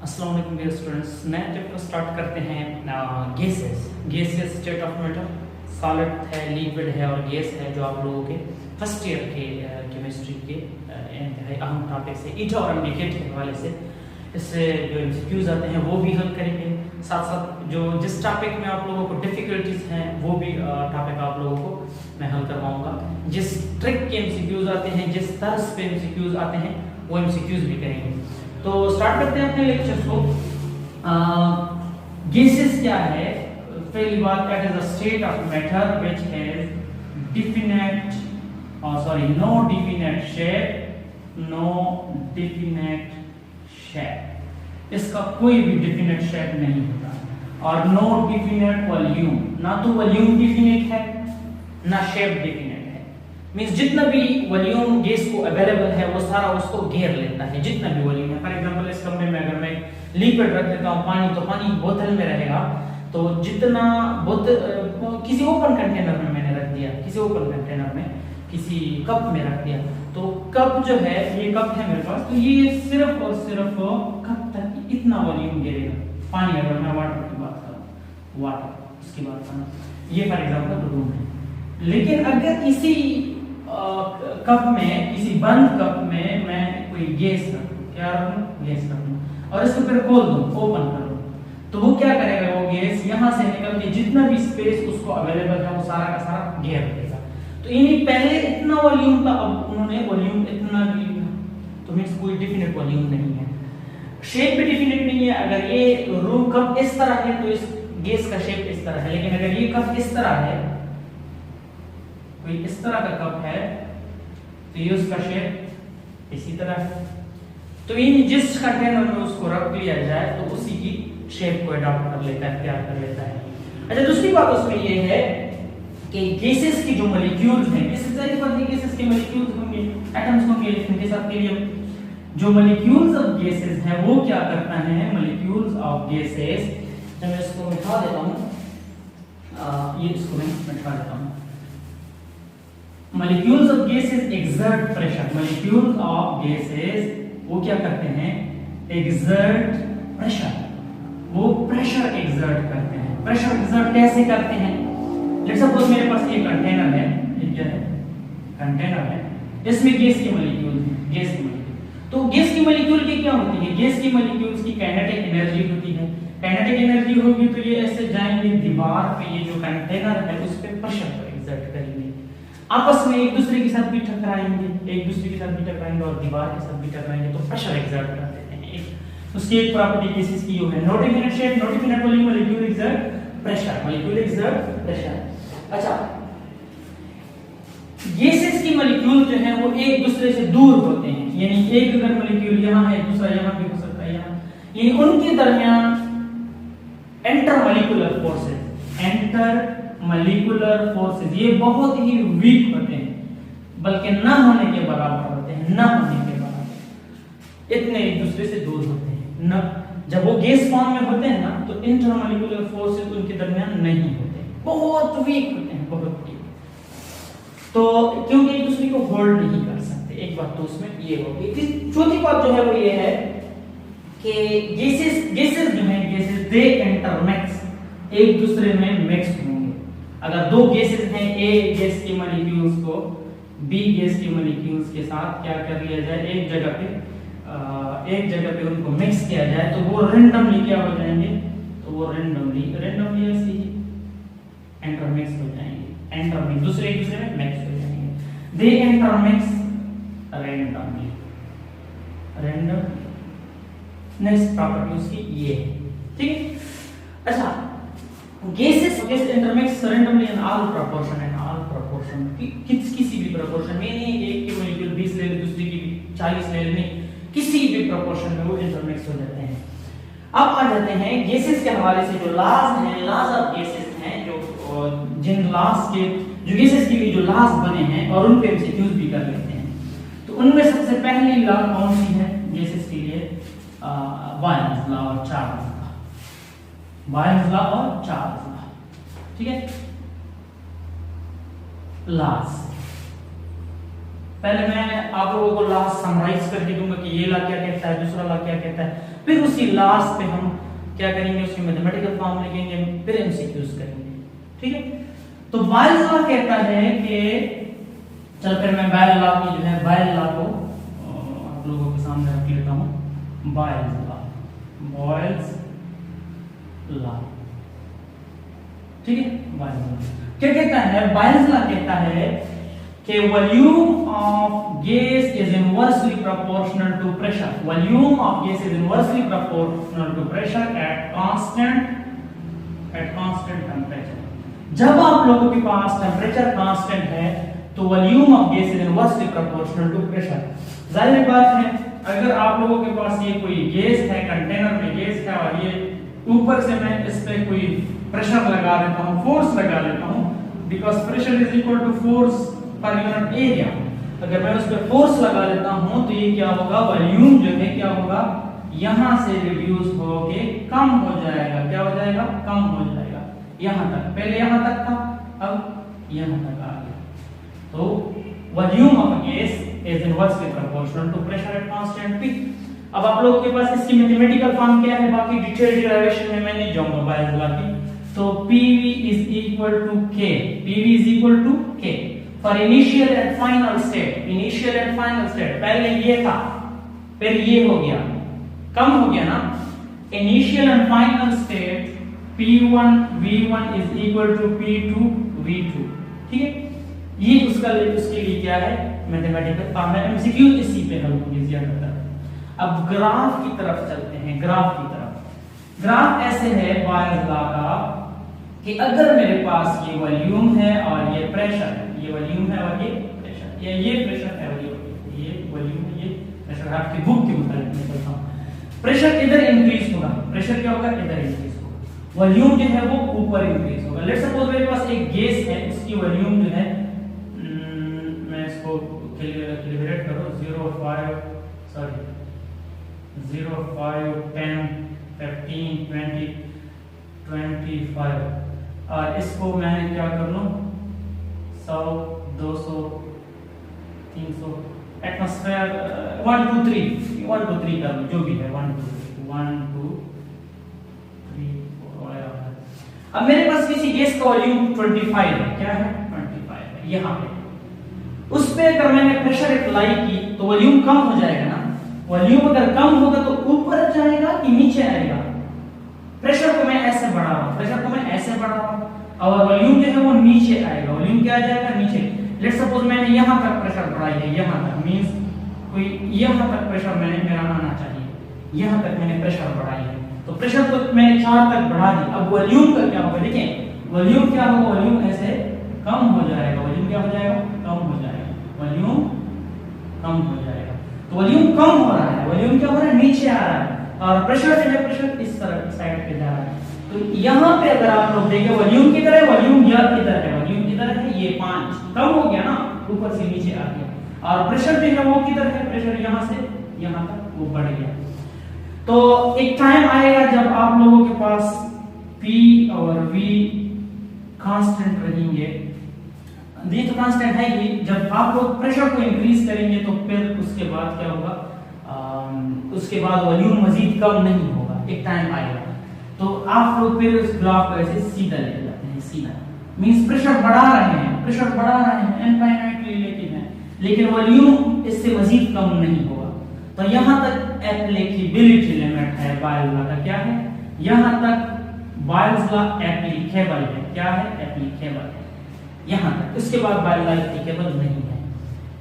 अस्सलाम वालेकुम dear students, नए चैप्टर स्टार्ट करते हैं। Gases state of matter, solid है, लिक्विड है और गैस है, जो आप लोगों के फर्स्ट ईयर के केमिस्ट्री के इंतहाई अहम टॉपिक से ईटा और इंडिकेट के हवाले से इससे जो एमसीक्यूज आते हैं वो भी हल करेंगे। साथ साथ जो जिस टॉपिक में आप लोगों को डिफ़िकल्टीज हैं वो भी टॉपिक आप लोगों को मैं हल करवाऊंगा। जिस ट्रिक के एमसीक्यूज आते हैं, जिस तर्ज पे एमसीक्यूज आते हैं वो एमसीक्यूज भी करेंगे। तो स्टार्ट करते हैं अपने लेक्चर को। गैसेस क्या है? पहली बात, it is a state of matter which has definite no definite shape. इसका कोई भी डिफिनेट शेप नहीं होता और नो डिफिनेट वॉल्यूम, ना तो वॉल्यूम डिफिनेट है ना शेप डिफिनेट है। मींस जितना भी वॉल्यूम गैस को अवेलेबल है वो सारा उसको घेर लेता है, जितना भी वॉल्यूम है। फॉर एग्जांपल इस कमरे में अगर मैं लिक्विड रख देता हूँ पानी, तो पानी बोतल में रहेगा, तो जितना बोतल किसी ओपन कंटेनर में मैंने रख दिया, किसी ओपन कंटेनर में किसी कप में रख दिया, तो कप जो है, ये कप है मेरे पास, तो ये सिर्फ और सिर्फ कप तक इतना वॉल्यूम घेरेगा। पानी, अगर मैं वाटर की बात करूँ, वाटर उसकी बात करूँ, ये फॉर एग्जांपल रूम है। लेकिन अगर इसी कप में, किसी बंद कप में मैं कोई गैस रखूं, क्या रखूं? गैस रखूं और इसको फिर खोल दूं, ओपन कर दूं, तो वो क्या करेगा? वो गैस यहां से निकल के जितना भी स्पेस उसको अवेलेबल है वो सारा का सारा घेर लेगा। तो इन्हीं पहले इतना वॉल्यूम था, अब उन्होंने वॉल्यूम इतना भी लिया, तो मींस कोई डिफिनेट वॉल्यूम नहीं है। शेप भी डिफिनेट नहीं है। अगर ये रूम कप इस तरह है तो इस गैस का शेप इस तरह है, लेकिन अगर ये कप इस तरह है, कोई इस तरह का कप है, तो ये उसका शेप इसी तरह है। तो इन जिस कंटेनर में उसको रख लिया जाए तो उसी की शेप को अडॉप्ट कर लेता है, तैयार कर लेता है। अच्छा, दूसरी बात उसमें ये है कि गैसेस की जो मॉलिक्यूल्स हैं, इससे सारी बात है, गैसेस के मॉलिक्यूल्स होंगे, एटम्स होंगे, इनके साथ के लिए जो मॉलिक्यूल्स ऑफ गैसेस हैं वो क्या करता है? मॉलिक्यूल्स ऑफ गैसेस, जब मैं इसको मिटा देता हूं, ये इसको मैं मिटा देता हूं। Molecules of gases exert pressure. Molecules of gases वो क्या करते हैं? exert pressure. वो pressure exert करते हैं। pressure exert कैसे करते हैं? Let's suppose मेरे पास ये कंटेनर है, ये क्या है? कंटेनर है, इसमें गैस की मॉलिक्यूल है, गैस की मॉलिक्यूल। तो गैस की मॉलिक्यूल की क्या होती है? गैस की मॉलिक्यूल्स की काइनेटिक एनर्जी होती है। काइनेटिक एनर्जी होगी तो ये ऐसे जाएंगे दीवार पे, ये जो कंटेनर है उस पे प्रेशर एक्सर्ट करेंगे, आपस में एक दूसरे के साथ भी टकराएंगे, एक दूसरे के साथ भी टकराएंगे और दीवार के साथ भी टकराएंगे, तो प्रेशर एक्सर्ट कर देते हैं। उसकी एक प्रॉपर्टी गैसेस की है, no definite shape, no definite volume, molecule exert pressure, molecule exert pressure. अच्छा, गैसेस की मॉलिक्यूल जो है वो एक दूसरे से दूर होते हैं, यानी एक अगर मॉलिक्यूल यहां है, दूसरा यहां भी हो सकता है, यहां, यानी उनके दरमियान इंटरमॉलिक्यूलर फोर्सेस ये बहुत ही वीक होते हैं, बल्कि ना होने के बराबर होते हैं, ना होने के बराबर, इतने एक दूसरे से दूर होते हैं ना। जब वो गैस फॉर्म में होते हैं ना, तो इंटरमॉलिक्यूलर फोर्सेस उनके दरमियान नहीं होते, बहुत वीक होते हैं, बहुत वीक। तो क्योंकि एक दूसरे को होल्ड नहीं कर सकते, एक बात तो उसमें ये होगी। चौथी बात जो है वो ये है कि गैसेस जो है, गैसेस दे इंटरमिक्स, एक दूसरे में मिक्स होंगे। अगर दो गैसेस हैं, ए गैस की मॉलिक्यूल्स को बी गैस की मॉलिक्यूल्स के साथ क्या कर लिया जाए, एक जगह पे उनको मिक्स किया जाए, तो वो रैंडमली क्या हो जाएंगे? तो वो रैंडमली ऐसे ही इंटरमिक्स हो जाएंगे, इंटरमिक्स, दूसरे एक दूसरे में मिक्स हो जाएंगे। दे इंटरमिक्स रैंडमली, नेक्स्ट प्रॉपर्टी उसकी ये है, ठीक। अच्छा, gases intermix randomly in all proportion, किसी भी प्रोपोर्शन में, नहीं एक की मॉलिक्यूल 20 ले ले, दूसरी की 40 ले ले, किसी भी प्रोपोर्शन में वो इंटरमिक्स हो जाते हैं। अब आ जाते हैं गैसेस के हवाले से जो लॉज हैं, लॉज ऑफ गैसेस हैं, जिन लॉज के, जो गैसेस के लिए जो लॉज बने हैं और उन पे एमसीक्यूज भी कर लेते हैं। तो उनमें सबसे पहली लॉ कौन सी है गैसेस के लिए? बायन्स लॉ और चार्ल्स लॉ, बायन्स लॉ और चार्ल्स लॉ, ठीक है। लॉज, पहले मैं आप लोगों को लॉज समराइज करके दूंगा कि ये लॉ क्या कहता है, दूसरा लॉ क्या कहता है, फिर उसी लास्ट पे हम क्या करेंगे, उसकी मैथमेटिकल फॉर्म लिखेंगे, फिर एमसीक्यूज करेंगे। ठीक है, तो बायल्स लॉ कहता है कि, चल फिर मैं बायल लॉ की जो है बायल लॉ को आप लोगों के सामने रख लेता हूं। बायल्स लॉ, ठीक है। बायल्स लॉ क्या कहता है? बायल्स लॉ कहता है कि volume of gas is inversely proportional to pressure. Volume of gas is inversely proportional to pressure at constant temperature. जब आप लोगों के पास टेंपरेचर कांस्टेंट है तो volume of gas is inversely proportional to pressure. जाहिर बात है, अगर आप लोगों के पास ये कोई गैस है, कंटेनर में गैस है, और ये ऊपर से मैं इस पे कोई प्रेशर लगा देता हूं, फोर्स लगा देता हूं, because pressure is equal to force per unit area. अगर मैं उस पे फोर्स लगा देता हूं तो ये क्या होगा, वॉल्यूम जो है क्या होगा, यहां से रिड्यूस होके कम हो जाएगा। क्या हो जाएगा? कम हो जाएगा। यहां तक, पहले यहां तक था, अब यहां तक आ गया। तो volume of gas is inversely proportional to pressure at constant P. अब आप लोगों के पास इसकी मैथमेटिकल फॉर्म क्या है, बाकी डिटेल डेरिवेशन में मैं नहीं जाऊंगा बायल्स लॉ की। तो PV is equal to K, PV is equal to K for initial and final state। initial and final state, पहले ये था, फिर ये हो गया, कम हो गया ना। initial and final state P1 V1 is equal to P2 V2, ठीक है। ये उसके लिए क्या है, मैथमेटिकल फॉर्म है। एमसीक्यू इसी पे हल होंगे ज्यादातर। अब ग्राफ की तरफ चलते हैं। ग्राफ की तरफ, ग्राफ ऐसे है बायल्स लॉ का कि अगर मेरे पास ये वॉल्यूम है और ये प्रेशर है, ये वॉल्यूम है और ये प्रेशर, ये प्रेशर है और ये वॉल्यूम है, ये प्रेशर है। आपकी बुक के मुताबिक मैं कहता हूं प्रेशर इधर इंक्रीज होगा, प्रेशर क्या होगा, इधर इंक्रीज होगा। वॉल्यूम जो है वो ऊपर इंक्रीज होगा। लेट्स सपोज मेरे पास एक गैस है, इसकी वॉल्यूम जो है, मैं इसको कैलकुलेट करो, 0 5 10 15 20 25, और इसको मैं क्या कर लूं, 100 200 300 एटमॉस्फेयर 1 2 3 कर लो, जो भी है 1 2 3 4। अब मेरे पास किसी गैस का वॉल्यूम 25 है, क्या है 25 है यहां पे। उस पे अगर मैंने प्रेशर अप्लाई की तो वॉल्यूम कम हो जाएगा ना। वॉल्यूम अगर कम होगा तो ऊपर जाएगा कि नीचे आएगा। प्रेशर को मैं ऐसे बढ़ा रहा हूं, प्रेशर को मैं ऐसे बढ़ा रहा हूं, और वॉल्यूम जो है वो नीचे आएगा। वॉल्यूम क्या आ जाएगा, नीचे। लेट्स सपोज मैंने यहां तक प्रेशर बढ़ाई है, यहां तक मींस कोई यहां तक प्रेशर मेरा आना चाहिए, यहां तक मैंने प्रेशर बढ़ाई है, तो प्रेशर तो मैंने 4 तक बढ़ा दी। अब वॉल्यूम का क्या होगा, देखिए वॉल्यूम क्या होगा, वॉल्यूम ऐसे कम हो जाएगा। वॉल्यूम क्या हो जाएगा, कम हो जाएगा। वॉल्यूम कम हो जाएगा। तो वॉल्यूम कम हो रहा है, वॉल्यूम क्या हो रहा है, नीचे आ रहा है, और प्रेशर जो है, प्रेशर इस तरफ साइड पे जा रहा है। तो यहाँ पे अगर आप लोग देखें वॉल्यूम किधर है, वॉल्यूम यह इधर है, वॉल्यूम किधर है, ये 5 कम हो गया ना, ऊपर से नीचे आ गया। और प्रेशर जो है वो किधर है, प्रेशर यहाँ से यहाँ तक वो बढ़ गया। तो एक टाइम आएगा जब आप लोगों के पास P और V कांस्टेंट रहेंगे। ये तो कांस्टेंट है ही। जब आप लोग प्रेशर को इंक्रीज करेंगे तो फिर उसके बाद क्या होगा, उसके बाद वॉल्यूम मजीद कम नहीं होगा, एक टाइम आएगा। तो आप लोग फिर उस ग्राफ को ऐसे सीधा ले जाते हैं, सीधा मींस प्रेशर बढ़ा रहे हैं, प्रेशर बढ़ा रहे हैं इनफाइनाइटली, लेकिन वॉल्यूम इससे मजीद कम नहीं होगा। तो यहां तक एप्लीकेबिलिटी लिमिट है बायल्स लॉ का। क्या है, यहां तक बायल्स लॉ एप्लीकेबल है। क्या है, एप्लीकेबल है यहां तक। उसके बाद बायल्स लॉ एप्लीकेबल नहीं है,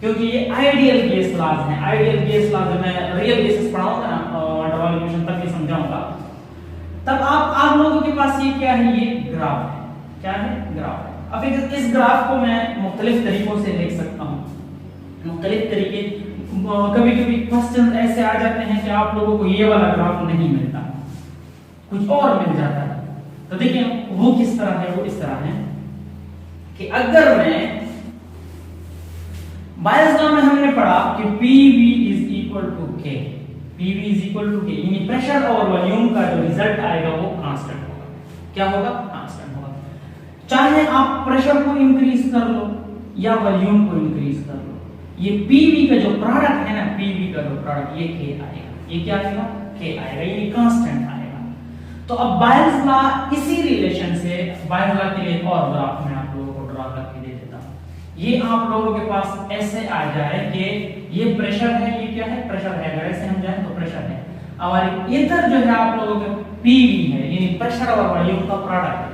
क्योंकि ये आइडियल गैस लॉज हैं। आइडियल गैस लॉज में रियल गैसेस पढ़ाऊंगा ना, डबल इक्वेशन तक ये समझाऊंगा। तब आप लोगों के पास ये क्या है, ये ग्राफ है। क्या है, ग्राफ है। अब इस ग्राफ को मैं मुख्तलिफ तरीकों से लिख सकता हूं, मुख्तलिफ तरीके। कभी कभी क्वेश्चन ऐसे आ जाते हैं कि आप लोगों को ये वाला ग्राफ नहीं मिलता, कुछ और मिल जाता है। तो देखिए वो किस तरह है, वो इस तरह है कि अगर मैं बायल्स लॉ में हमने पढ़ा कि PV is equal to K, PV is equal to K, यानी प्रेशर और वॉल्यूम का जो रिजल्ट आएगा वो कांस्टेंट होगा। क्या होगा, कांस्टेंट होगा। चाहे आप प्रेशर को इंक्रीज कर लो या वॉल्यूम को इंक्रीज कर लो, ये PV का जो प्रोडक्ट है ना, PV का जो प्रोडक्ट, ये K आएगा। ये क्या आएगा, K आएगा, यानी कांस्टेंट आएगा। तो अब बायल्स लॉ, इसी रिलेशन से बायल्स लॉ के लिए और ग्राफ मैं आप लोगों को ड्रा करके दे देता हूं। ये आप लोगों के पास ऐसे आ जाए कि ये प्रेशर है, ये क्या है, प्रेशर है, अगर ऐसे हम जाए तो प्रेशर है, और इधर जो है आप लोगों के पीवी है, यानी प्रेशर और वॉल्यूम का प्रोडक्ट है।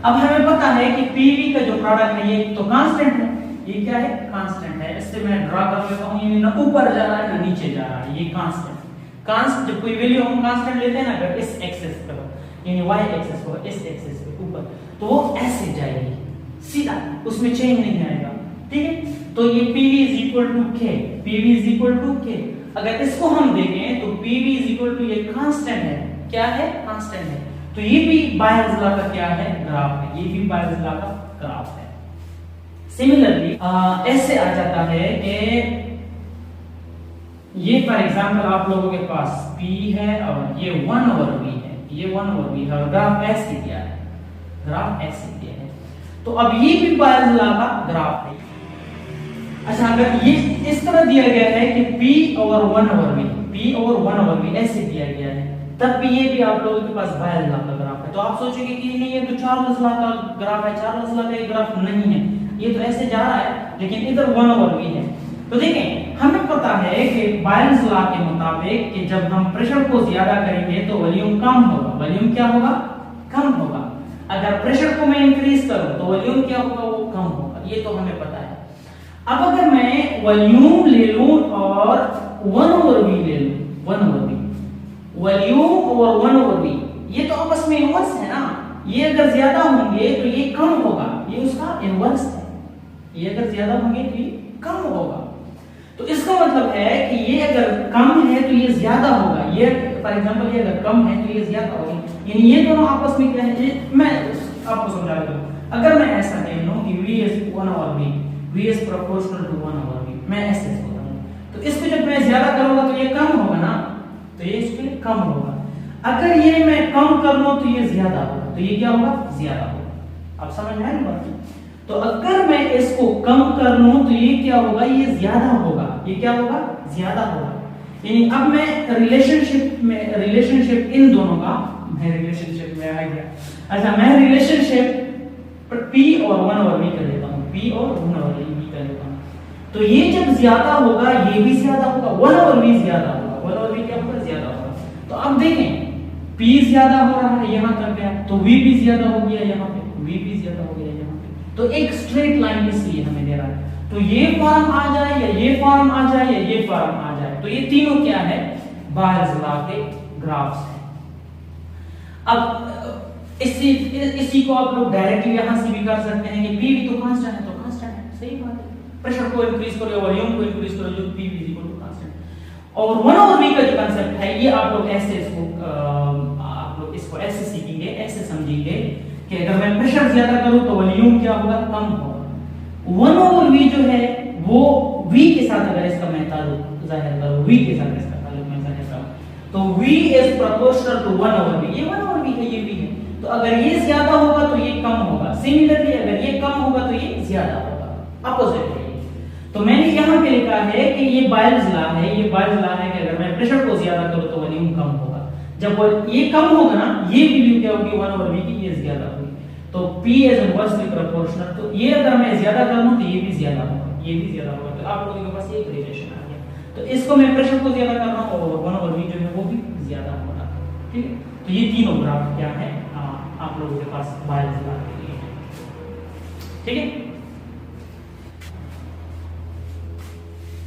अब हमें पता है कि पीवी का जो प्रोडक्ट है ये तो कांस्टेंट है, ये क्या है, कांस्टेंट है। इससे मैं ड्रा कर लेता हूं, यानी ना ऊपर जा रहा है ना नीचे जा रहा है, ये कांस्टेंट। जब कोई वैल्यू हम कांस्टेंट लेते हैं ना, अगर इस एक्सिस पर यानी y एक्सिस पर, इस एक्सिस पे ऊपर, तो वो ऐसे जाएगी सीधा, उसमें चेंज नहीं आएगा, ठीक है। तो ये PV is equal to K, PV is equal to K। अगर इसको हम देखें तो PV is equal to, ये कांस्टेंट है, क्या है, कांस्टेंट है। तो ये भी बायल्स लॉ का क्या है, ग्राफ है, ये भी बायल्स लॉ का ग्राफ है। सिमिलरली ऐसे आ जाता है कि ये फॉर एग्जांपल आप लोगों के पास P है और ये 1/v है, ये 1/v है, और ग्राफ ऐसे दिया है, ग्राफ ऐसे दिया है। तो अब ये भी बायल्स लॉ का ग्राफ है। अच्छा, अगर ये इस तरह दिया गया है कि P और 1/v, P और 1/v ऐसे दिया गया है, तब भी ये भी आप लोगों के पास बायल्स लॉ का ग्राफ है। तो आप सोचेंगे कि नहीं, ये तो चार्ल्स लॉ का ग्राफ है, चार्ल्स लॉ का ग्राफ नहीं है, ये तो ऐसे जा रहा है, लेकिन इधर 1/v है। तो देखें, हमें पता है कि बायल्स लॉ के मुताबिक कि जब हम प्रेशर को ज्यादा करेंगे तो वॉल्यूम कम होगा, वॉल्यूम क्या होगा, कम होगा। अगर प्रेशर को मैं इंक्रीज करूं तो वॉल्यूम क्या होगा, वो कम होगा, ये तो हमें पता है। अब अगर मैं वॉल्यूम ले लूं और 1/v ले लूं, 1/v, वॉल्यूम और 1/v, ये तो आपस में इनवर्स है ना, ये अगर ज्यादा होंगे तो ये कम होगा, ये उसका इनवर्स है, ये अगर ज्यादा होंगे तो ये कम होगा। तो इसका मतलब है कि ये अगर कम है तो ये ज्यादा होगा, ये फॉर एग्जांपल ये अगर कम है तो ये ज्यादा होगा, यानी ये दोनों आपस में क्या है, मैं आपको समझा देता हूं। अगर मैं ऐसा कह लूं कि V is 1/v, V is proportional to 1/v, मैं ऐसे सोच रहा हूं, तो इसको जब मैं ज्यादा करूंगा तो ये कम होगा ना, तो ये इसके कम होगा। अगर ये मैं कम कर लूं तो ये ज्यादा होगा, तो ये क्या होगा, ज्यादा होगा। आप समझ में आई बात? तो अगर मैं इसको कम कर लूं तो ये क्या होगा, ये ज्यादा होगा, ये क्या होगा, ज्यादा होगा। यानी अब मैं रिलेशनशिप इन दोनों का, मैं रिलेशनशिप में आ गया। अच्छा, मैं रिलेशनशिप P और 1/v कर लेता हूं, P और 1/v कर लेता हूं। तो ये जब ज्यादा होगा ये भी ज्यादा होगा, 1/v ज्यादा होगा, 1/v क्या होगा, ज्यादा होगा। तो अब देखें, P ज्यादा हो रहा है, यहां तक गया, तो V भी ज्यादा हो गया, यहां पे V भी ज्यादा हो गया, यहां पे। तो एक स्ट्रेट लाइन इसलिए हमें दे रहा है, तो ये फॉर्म आ जाए या ये फॉर्म आ जाए या ये फॉर्म आ जाए, तो ये तीनों क्या है, बायल्स लॉ के ग्राफ्स हैं। अब इसी को आप लोग डायरेक्टली यहां से भी कर सकते हैं कि P भी तो कांस्टेंट है, तो कांस्टेंट है, सही बात है। प्रेशर को इंक्रीज करो, वॉल्यूम को इंक्रीज करो, जो P भी इक्वल टू कांस्टेंट। और 1/v का जो कांसेप्ट है, ये आप लोग ऐसे इसको ऐसे सीखेंगे, ऐसे समझेंगे कि अगर मैं प्रेशर ज्यादा करूं तो वॉल्यूम क्या होगा, कम होगा। 1/v जो है वो v के साथ अगर इसका मैं ताल्लुक जाहिर करूं, v के साथ इसका ताल्लुक मैं जाहिर करूं, तो v is proportional to 1/v, ये 1/v है, ये v है। तो अगर ये ज्यादा होगा तो ये कम होगा, सिमिलरली अगर ये कम होगा तो ये ज्यादा होगा, अपोजिट है। तो मैंने यहां पे लिखा है कि ये बायल्स लॉ है, ये बायल्स लॉ है कि अगर मैं प्रेशर को ज्यादा करूं तो वॉल्यूम कम होगा। जब ये कम होगा ना, ये वैल्यू क्या होगी, 1/v की, ये ज्यादा होगी। तो P is inversely proportional, तो ये अगर मैं ज्यादा कर लूं तो ये भी ज्यादा होगा, ये भी ज्यादा होगा। तो आप लोगों के पास एक रिलेशन आ गया। तो इसको मैं प्रेशर को ज्यादा कर रहा हूं और 1/v जो है वो भी ज्यादा हो रहा है, ठीक है। तो ये तीनों ग्राफ क्या है आप लोगों के पास बायल्स लॉ के लिए है, ठीक है।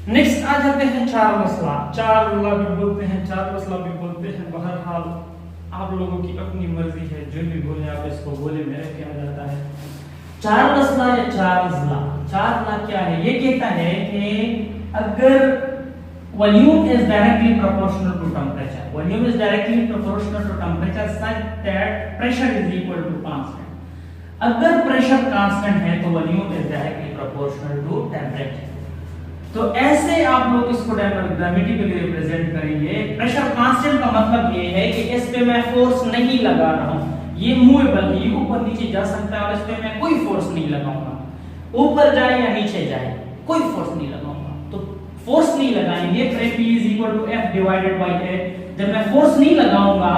नेक्स्ट आ जाते हैं चार्ल्स लॉ। चार्ल्स लॉ भी बोलते हैं, चार्ल्स लॉ भी बोलते हैं, बहरहाल आप लोगों की अपनी मर्जी है, जो भी बोले आप इसको बोले, मेरे क्या जाता है। चार्ल्स लॉ या चार्ल्स लॉ, चार्ल्स लॉ क्या है, ये कहता है कि अगर volume is directly proportional to temperature, volume is directly proportional to temperature such that pressure is equal to constant. अगर प्रेशर कांस्टेंट है तो volume is directly proportional to temperature. तो ऐसे आप लोग इसको ग्रामेटिकली रिप्रेजेंट करेंगे। प्रेशर कांस्टेंट का मतलब ये है कि इस पे मैं फोर्स नहीं लगा रहा हूं, ये मूवेबल है, ये ऊपर नीचे जा सकता है और इस पे मैं कोई फोर्स नहीं लगाऊंगा, ऊपर जाए या नीचे जाए कोई फोर्स नहीं लगाऊंगा। तो फोर्स नहीं लगाएंगे, P is equal to F divided by A, जब मैं फोर्स नहीं लगाऊंगा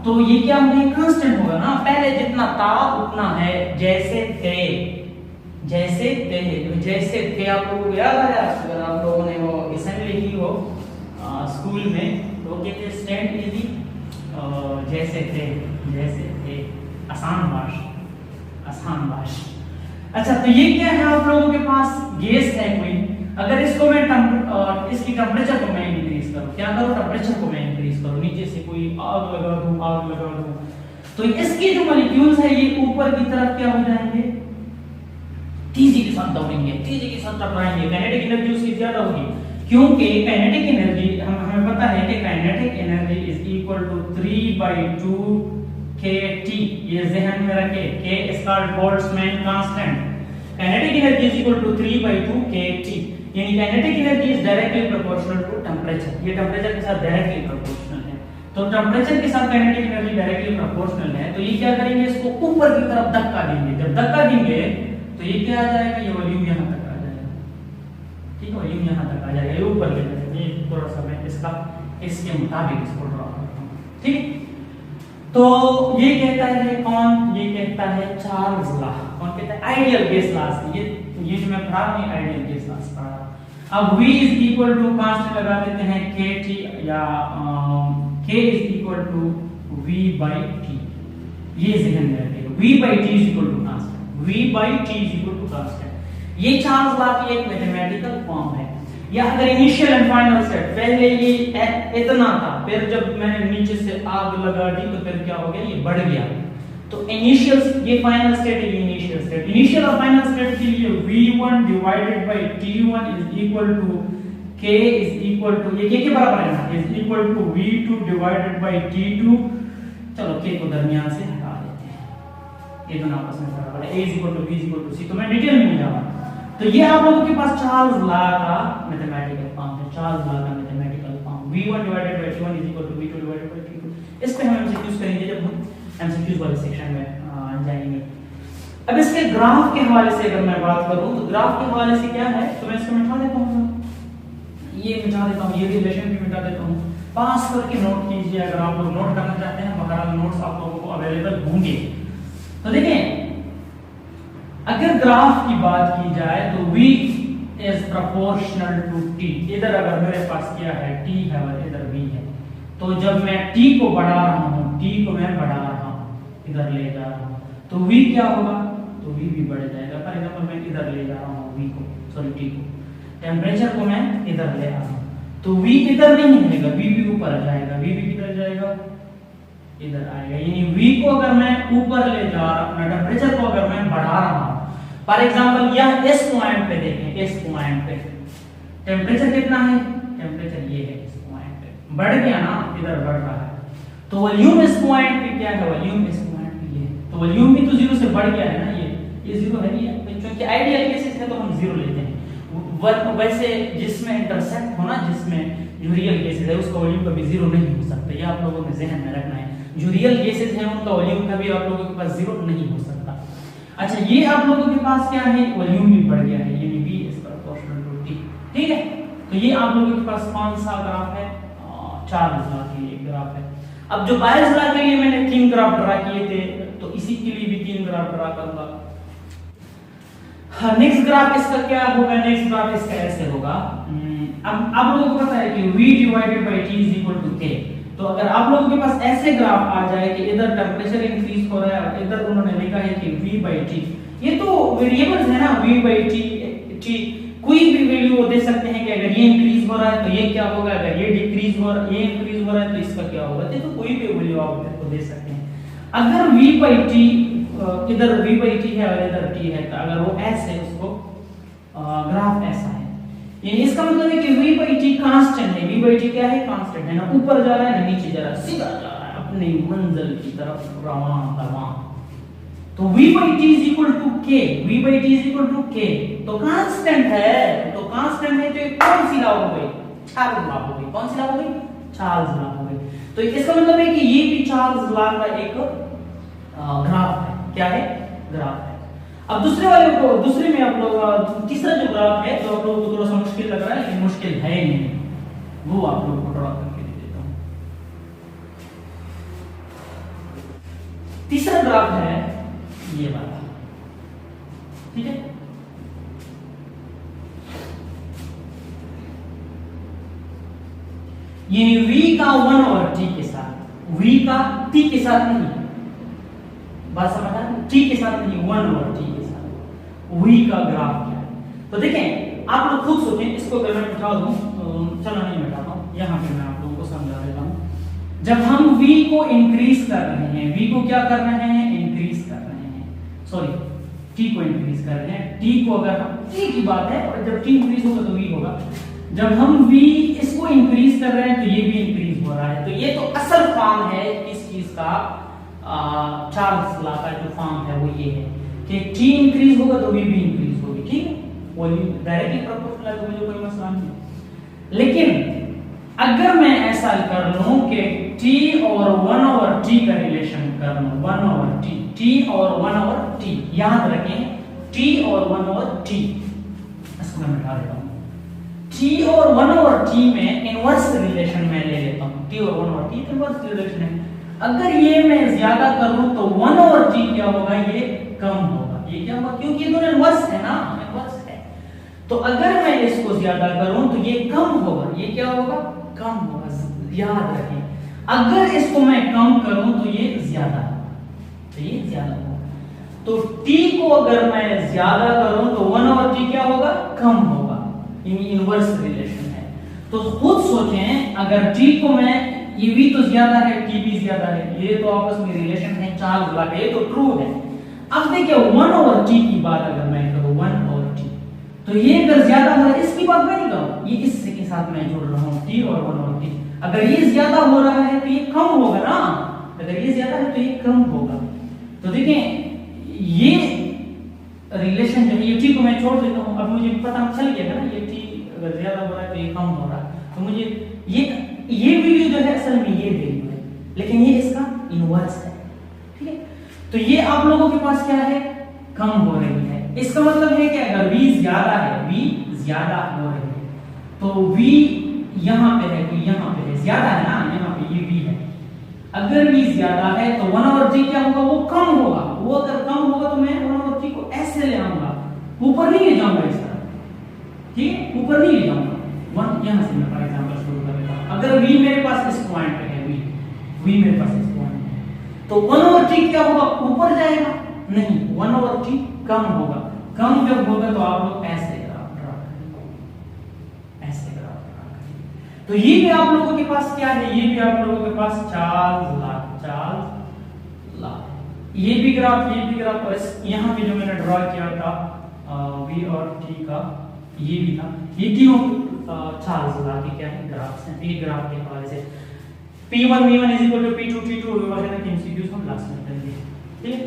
तो ये क्या होगा, कांस्टेंट होगा ना, पहले जितना था उतना है, जैसे थे आप लोगों को याद आया, अगर आप लोगों ने वो असेंबली की हो स्कूल में तो कहते स्टैंड इजी, जैसे थे, आसान बाश। अच्छा, तो ये क्या है, आप लोगों के पास गैस है कोई, अगर इसको मैं इसकी टेम्परेचर को मैं इंक्रीज करूं, क्या करूं, टेम्परेचर को मैं इंक्रीज करूं, नीचे से कोई आग लगा दूं, तो इसके जो मॉलिक्यूल्स है ये ऊपर की तरफ क्या हो जाएंगे, तेजी के साथ दौड़ेंगे, तेजी के साथ टकराएंगे, काइनेटिक एनर्जी उसकी ज्यादा होगी, क्योंकि काइनेटिक एनर्जी हमें पता है कि kinetic energy is equal to 3/2 kT, ये ज़हन में रखें, K is called Boltzmann constant, kinetic energy is equal to 3/2 kT, यानी kinetic energy is directly proportional to temperature, ये टेम्परेचर के साथ डायरेक्टली प्रोपोर्शनल है, तो टेम्परेचर के साथ kinetic energy डायरेक्टली प्रोपोर्शनल है, तो ये क्या करेंगे, इसको ऊपर की तरफ धक्का देंगे, जब धक्का देंगे तो ये क्या आ जाएगा, ये वॉल्यूम यहां तक आ जाएगा, ठीक है, वॉल्यूम यहां तक आ जाएगा, ये ऊपर ले जाएगा, ये थोड़ा सा मैं इसके मुताबिक इसको ड्रा करता हूं, ठीक। तो ये कहता है कौन, ये कहता है चार्ल्स लॉ, कौन कहता है, आइडियल गैस लॉ, ये जो मैं पढ़ा नहीं, आइडियल गैस लॉ पढ़ा। अब V is equal to constant लगा देते हैं kT, या K is equal to V/T, ये ज़हन में रखिएगा, V/T is equal to constant, V/T is equal to constant, ये चार्ल्स लॉ की एक मैथमेटिकल फॉर्म है। या अगर इनिशियल एंड फाइनल स्टेट, पहले ये इतना था, फिर जब मैंने नीचे से आग लगा दी तो फिर क्या हो गया, ये बढ़ गया, तो इनिशियल, ये फाइनल स्टेट है, ये इनिशियल स्टेट, इनिशियल और फाइनल स्टेट के लिए V1 divided by T1 is equal to K is equal to, ये K के बराबर है ना, is equal to V2 divided by T2, चलो K को दरमियान से हटा देते हैं, ये दोनों आपस में बराबर है, A is equal to B is equal to C, तो मैं डिटेल में नहीं जाऊंगा। तो ये आप लोगों के पास चार्ल्स लॉ का मैथमेटिकल फॉर्म है, चार्ल्स लॉ का mathematical form, V1 divided by T1 is equal to V2 divided by T2, इस पे हम एमसीक्यूज करेंगे जब हम एमसीक्यूज वाले सेक्शन में जाएंगे। अब इसके ग्राफ के हवाले से अगर मैं बात करूं तो ग्राफ के हवाले से क्या है, तो मैं इसको मिटा देता हूं, ये मिटा देता हूं, ये रिलेशन भी मिटा देता हूं, पास करके नोट कीजिए अगर आप लोग नोट करना चाहते हैं, बहरहाल नोट्स आप लोगों को अवेलेबल होंगे। तो देखें, अगर ग्राफ की बात की जाए तो V is proportional to T, इधर अगर मेरे पास क्या है, T है और इधर V है, तो जब मैं T को बढ़ा रहा हूँ, T को मैं बढ़ा रहा हूँ, इधर ले जा रहा हूँ, तो V क्या होगा, तो V भी बढ़ जाएगा। फॉर एग्जांपल मैं इधर ले जा रहा हूँ V को, सॉरी T को, टेम्परेचर को मैं इधर ले आ रहा हूँ, तो V इधर नहीं रहेगा, V भी ऊपर आ जाएगा, V भी किधर जाएगा, इधर आएगा, यानी V को अगर मैं ऊपर ले जा रहा हूँ, टेम्परेचर को अगर मैं बढ़ा रहा हूँ, फॉर एग्जांपल यह इस पॉइंट पे देखें, इस पॉइंट पे टेम्परेचर कितना है, टेम्परेचर ये है, इस पॉइंट पे बढ़ गया ना, इधर बढ़ रहा है, तो वॉल्यूम इस पॉइंट पे क्या है, वॉल्यूम इस पॉइंट पे ये, तो वॉल्यूम भी तो जीरो से बढ़ गया है ना, ये जीरो है नहीं है, क्योंकि आइडियल केसेस है तो हम जीरो लेते हैं, वैसे जिसमें इंटरसेक्ट होना, जिसमें जो रियल केसेस है उसका वॉल्यूम कभी जीरो नहीं हो सकता, ये आप लोगों ने ज़हन में रखना है, जो रियल केसेस हैं उनका वॉल्यूम कभी आप लोगों के पास जीरो नहीं हो सकता। अच्छा, ये आप लोगों के पास क्या है, वॉल्यूम भी बढ़ गया है, यानी V is proportional to T, ठीक है। तो ये आप लोगों के पास कौन सा ग्राफ है, चार्ल्स लॉ के लिए ग्राफ है। अब जो बायस लॉ के लिए मैंने 3 ग्राफ ड्रा किए थे, तो इसी के लिए भी 3 ग्राफ ड्रा करूंगा। हाँ, नेक्स्ट ग्राफ इसका क्या होगा, नेक्स्ट ग्राफ इसका ऐसे होगा, अब आप लोगों को पता है कि V divided by T is equal to K, तो अगर आप लोगों के पास ऐसे ग्राफ आ जाए कि इधर टेम्परेचर इंक्रीज हो रहा है और इधर उन्होंने लिखा है कि V/T, ये तो वेरिएबल्स है ना, V/T, कोई भी वैल्यू वो दे सकते हैं कि अगर ये इंक्रीज हो रहा है तो ये क्या होगा, अगर ये डिक्रीज हो रहा है, ये इंक्रीज हो रहा है तो इसका क्या होगा, तो कोई भी वैल्यू आप इसको दे सकते हैं। अगर V/T, इधर V/T है और इधर T है, तो अगर वो ऐसे उसको ग्राफ ऐसा है, ये इसका मतलब है कि V/T कांस्टेंट है, V/T क्या है, कांस्टेंट है, ना ऊपर जा रहा है ना नीचे जा रहा है, सीधा जा रहा है अपनी मंजिल की तरफ रवाना। तो V/T is equal to K, V/T is equal to K, तो कांस्टेंट है, तो कांस्टेंट है, तो ये कौन सी लॉ हो गई, चार्ल्स लॉ हो गई, कौन सी लॉ हो गई, चार्ल्स लॉ हो गई। तो इसका मतलब है कि ये भी चार्ल्स लॉ का एक ग्राफ है, क्या है, ग्राफ है। अब दूसरे वाले को, दूसरे में आप लोग तीसरा जो ग्राफ है जो आप लोगों को थोड़ा सा मुश्किल लग रहा है, लेकिन मुश्किल है नहीं, वो आप लोगों को ड्रा करके दे देता हूं। तीसरा ग्राफ है ये वाला, ठीक है। ये v का 1/t के साथ, v का t के साथ नहीं, बात समझ आ रही है? t के साथ नहीं, 1/t के साथ v का ग्राफ क्या है। तो देखें आप लोग खुद सोचें, इसको अगर मैं मिटा दूं, चलो नहीं मिटाता हूं, यहां पे मैं आप लोगों को समझा देता हूं। जब हम v को इंक्रीज कर रहे हैं, v को क्या कर रहे हैं, इंक्रीज कर रहे हैं, सॉरी t को इंक्रीज कर रहे हैं, t को अगर हम t की बात है, और जब t इंक्रीज होगा तो v होगा। जब हम v इसको इंक्रीज कर रहे हैं तो ये भी इंक्रीज हो रहा है। तो ये तो असल फॉर्म है इस चीज का, चार्ल्स लॉ का जो फॉर्म है वो ये है कि t इंक्रीज होगा तो v भी इंक्रीज होगी, ठीक है। वॉल्यूम डायरेक्टली प्रोपोर्शनल है तो मुझे कोई मसला नहीं है। लेकिन अगर मैं ऐसा कर लूं कि t और 1/t का रिलेशन कर लूं, 1/t, t और 1/t, याद रखें t और 1/t, इसको मैं मिटा देता हूं। t और 1/t में इनवर्स रिलेशन में ले लेता हूं, t और 1/t इनवर्स रिलेशन है। अगर ये मैं ज्यादा करूं तो 1/t क्या होगा, ये कम होगा। ये क्या होगा, क्योंकि ये दोनों इनवर्स है ना, इनवर्स है। तो अगर मैं इसको ज्यादा करूं तो ये कम होगा, ये क्या होगा, कम होगा, याद रखें। अगर इसको मैं कम करूं तो ये ज्यादा, तो ये ज्यादा होगा। तो t को अगर मैं ज्यादा करूं तो 1/t क्या होगा, कम होगा। इनवर्स रिलेशन है। तो खुद सोचें, अगर t को मैं, ये v तो ज्यादा है, t भी ज्यादा है, ये तो आपस में रिलेशन है चार्ल्स लॉ का, ये तो ट्रू है। अब देखिए 1/t की बात अगर मैं करूं, 1/t, तो ये अगर ज्यादा हो रहा है, इसकी बात मैं नहीं करूं, ये इससे के साथ मैं जोड़ रहा हूं, t और 1/t। अगर ये ज्यादा हो रहा है तो ये कम होगा ना, अगर ये ज्यादा है तो ये कम होगा। तो देखें ये रिलेशन जो है, ये t को मैं छोड़ देता हूं। अब मुझे पता चल गया ना, ये t अगर ज्यादा हो रहा है तो ये कम हो रहा है, तो मुझे ये वैल्यू जो है असल में ये वैल्यू है, लेकिन ये इसका इनवर्स है, ठीक है। तो ये आप लोगों के पास क्या है, कम हो रही है। इसका मतलब है कि अगर v ज्यादा है, v ज्यादा हो रही है, तो v यहां पे है, तो यहां पे है, ज्यादा है ना, यहां पे ये v है। अगर v ज्यादा है तो 1/t क्या होगा, वो कम होगा। वो अगर कम होगा तो मैं 1/t को ऐसे ले आऊंगा, ऊपर नहीं ले जाऊंगा इस तरह, ठीक है, ऊपर नहीं ले जाऊंगा। वन यहां से मैं फॉर एग्जांपल शुरू कर लेता हूं। अगर v मेरे पास इस पॉइंट पे है, v मेरे पास इस पॉइंट पे है, तो 1/t क्या होगा, ऊपर जाएगा नहीं, 1/t कम होगा। कम जब होगा तो आप लोग ऐसे ग्राफ ड्रा करेंगे, ऐसे ग्राफ ड्रा करेंगे। तो ये भी आप लोगों के पास क्या है, ये भी आप लोगों के पास चार्ल्स लॉ, ये भी ग्राफ, और यहां पे जो मैंने ड्रा किया था v और t का, ये भी था, ये तीनों चार्ल्स लॉ के क्या है, ग्राफ्स हैं। ये ग्राफ के हवाले से p1 v1 p2 t2 वगैरह के एमसीक्यूज हम लास्ट में करेंगे, ठीक है।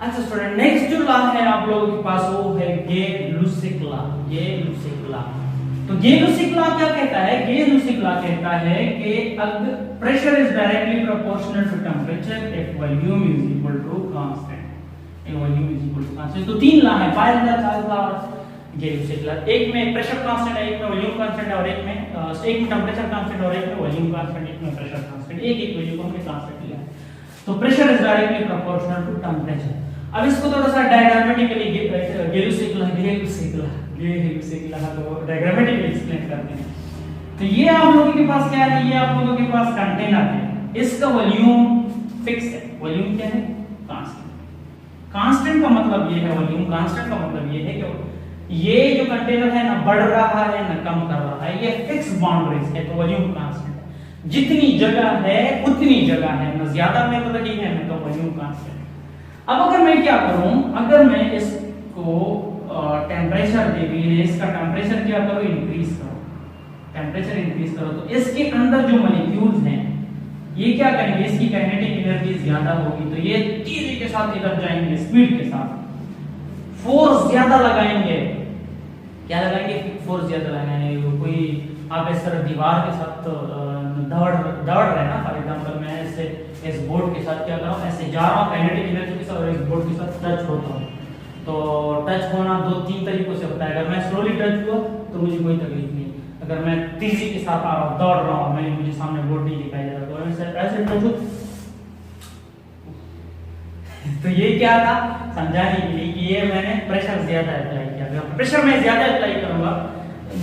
अच्छा स्टूडेंट, नेक्स्ट जो लॉ है आप लोगों के पास वो है गे-लुसिक लॉ। तो गे-लुसिक लॉ क्या कहता है, गे-लुसिक लॉ कहता है कि अगर pressure is directly proportional to temperature if volume is equal to constant, in volume is equal to constant. तो तीन लॉ है, फाइनल चार्ल्स लॉ और गे-लुसिक लॉ। एक में प्रेशर कांस्टेंट है, एक में वॉल्यूम कांस्टेंट है, और एक में टेंपरेचर कांस्टेंट और एक में वॉल्यूम कांस्टेंट, एक में प्रेशर कांस्टेंट। एक वैल्यू को हमने कांस्टेंट लिया है। तो pressure is directly proportional to temperature. अब इसको थोड़ा सा डायग्रामेटिकली गे-लुसिक लॉ तो डायग्रामेटिकली एक्सप्लेन करते हैं। तो ये आप लोगों के पास क्या है, ये आप लोगों के पास कंटेनर है, इसका वॉल्यूम फिक्स है। वॉल्यूम क्या है, कांस्टेंट। कांस्टेंट का मतलब ये है, वॉल्यूम कांस्टेंट का मतलब ये है कि ये जो कंटेनर है ना बढ़ रहा है ना कम कर रहा है, ये फिक्स बाउंड्रीज है, तो वॉल्यूम कांस्टेंट है। जितनी जगह है उतनी जगह है, ना ज्यादा में तो नहीं है ना तो वॉल्यूम कांस्टेंट। अब अगर मैं क्या करूं, अगर मैं इसको टेंपरेचर दे दी, इसका टेंपरेचर क्या करो, इंक्रीज करो, टेंपरेचर इंक्रीज करो, तो इसके अंदर जो मॉलिक्यूल्स हैं ये क्या करेंगे, इसकी काइनेटिक एनर्जी ज्यादा होगी, तो ये तेजी के साथ इधर जाएंगे, स्पीड के साथ, फोर्स ज्यादा लगाएंगे। क्या लगाएंगे, फोर्स ज्यादा लगाएंगे। कोई आप इस तरह दीवार के साथ दौड़ रहे हैं ना, फॉर एग्जांपल मैं ऐसे इस बोर्ड के साथ क्या कर रहा हूं, ऐसे जा रहा हूं काइनेटिक एनर्जी के साथ, और इस बोर्ड के साथ टच होता हूं। तो टच होना 2-3 तरीकों से होता है। अगर मैं स्लोली टच हुआ तो मुझे कोई तकलीफ नहीं, अगर मैं तेजी के साथ आ रहा हूं, दौड़ रहा हूं, मुझे सामने बोर्ड नहीं दिखाई दे रहा, तो ऐसे टच हो तो ये क्या था, समझाने के लिए कि ये मैंने प्रेशर ज्यादा अप्लाई किया। अगर प्रेशर मैं ज्यादा अप्लाई करूंगा,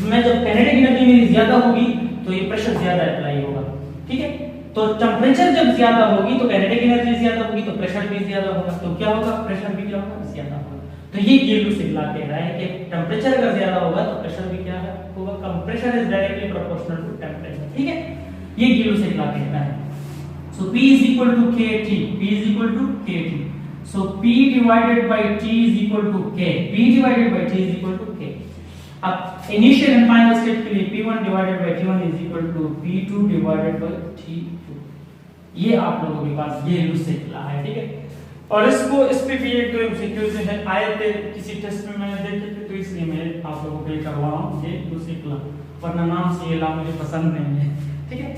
मैं जब काइनेटिक एनर्जी मेरी ज्यादा होगी तो ये प्रेशर ज्यादा अप्लाई होगा, ठीक है। तो टेम्परेचर जब ज्यादा होगी तो काइनेटिक एनर्जी ज्यादा होगी, तो प्रेशर भी ज्यादा होगा, तो क्या होगा, प्रेशर भी क्या होगा, ज्यादा होगा। तो ये गिब्स लॉ कह रहा है कि टेम्परेचर अगर ज्यादा होगा तो प्रेशर भी क्या होगा, कम। Pressure is directly proportional to temperature, ठीक है। ये गिब्स लॉ कहता है। So P is equal to KT. P is equal to KT. So P divided by T is equal to K. P divided by T is equal to K. अब initial and final state के लिए P1 divided by T1 is equal to P2 divided by T2. ये आप लोगों के पास ये लूसेट law है, ठीक है। और इसको इस पे भी एक दो एमसीक्यूज है आए थे किसी टेस्ट में मैंने देखे थे, तो इसलिए मैं आप लोगों को ये करवा रहा हूँ ये लूसेट लॉ, वरना नाम से ये लॉ मुझे पसंद नहीं है, ठीक है।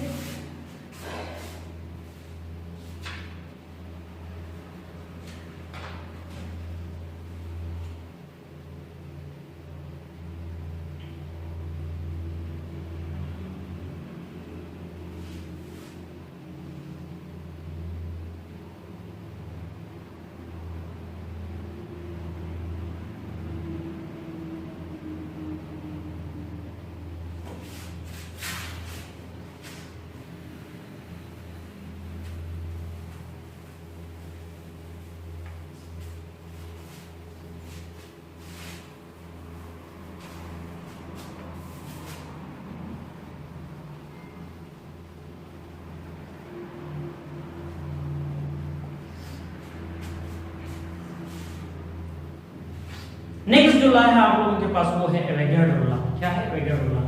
नेक्स्ट जो लॉ है आप लोगों के पास वो है एवोगाड्रो लॉ। क्या है एवोगाड्रो लॉ?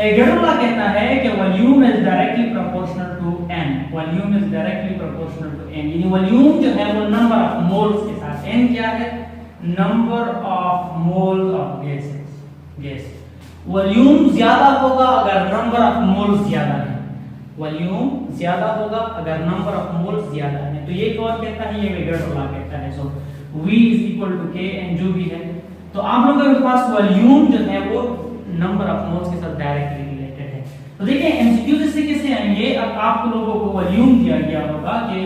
एवोगाड्रो लॉ कहता है कि volume is directly proportional to n। Volume is directly proportional to n, यानी वॉल्यूम जो है वो नंबर ऑफ मोल्स के साथ, n क्या है, number of mole of gas. Volume ज्यादा होगा अगर नंबर ऑफ मोल्स ज्यादा है, वॉल्यूम ज्यादा होगा अगर नंबर ऑफ मोल्स ज्यादा है। तो ये कौन कहता है, ये एवोगाड्रो लॉ कहता है। So V is equal to K, n जो भी है। तो आप लोगों के पास वॉल्यूम जो है वो नंबर ऑफ मोल्स के साथ डायरेक्टली रिलेटेड है। तो देखिए एमसीक्यू से कैसे आएंगे, अब आप लोगों को वॉल्यूम दिया गया होगा कि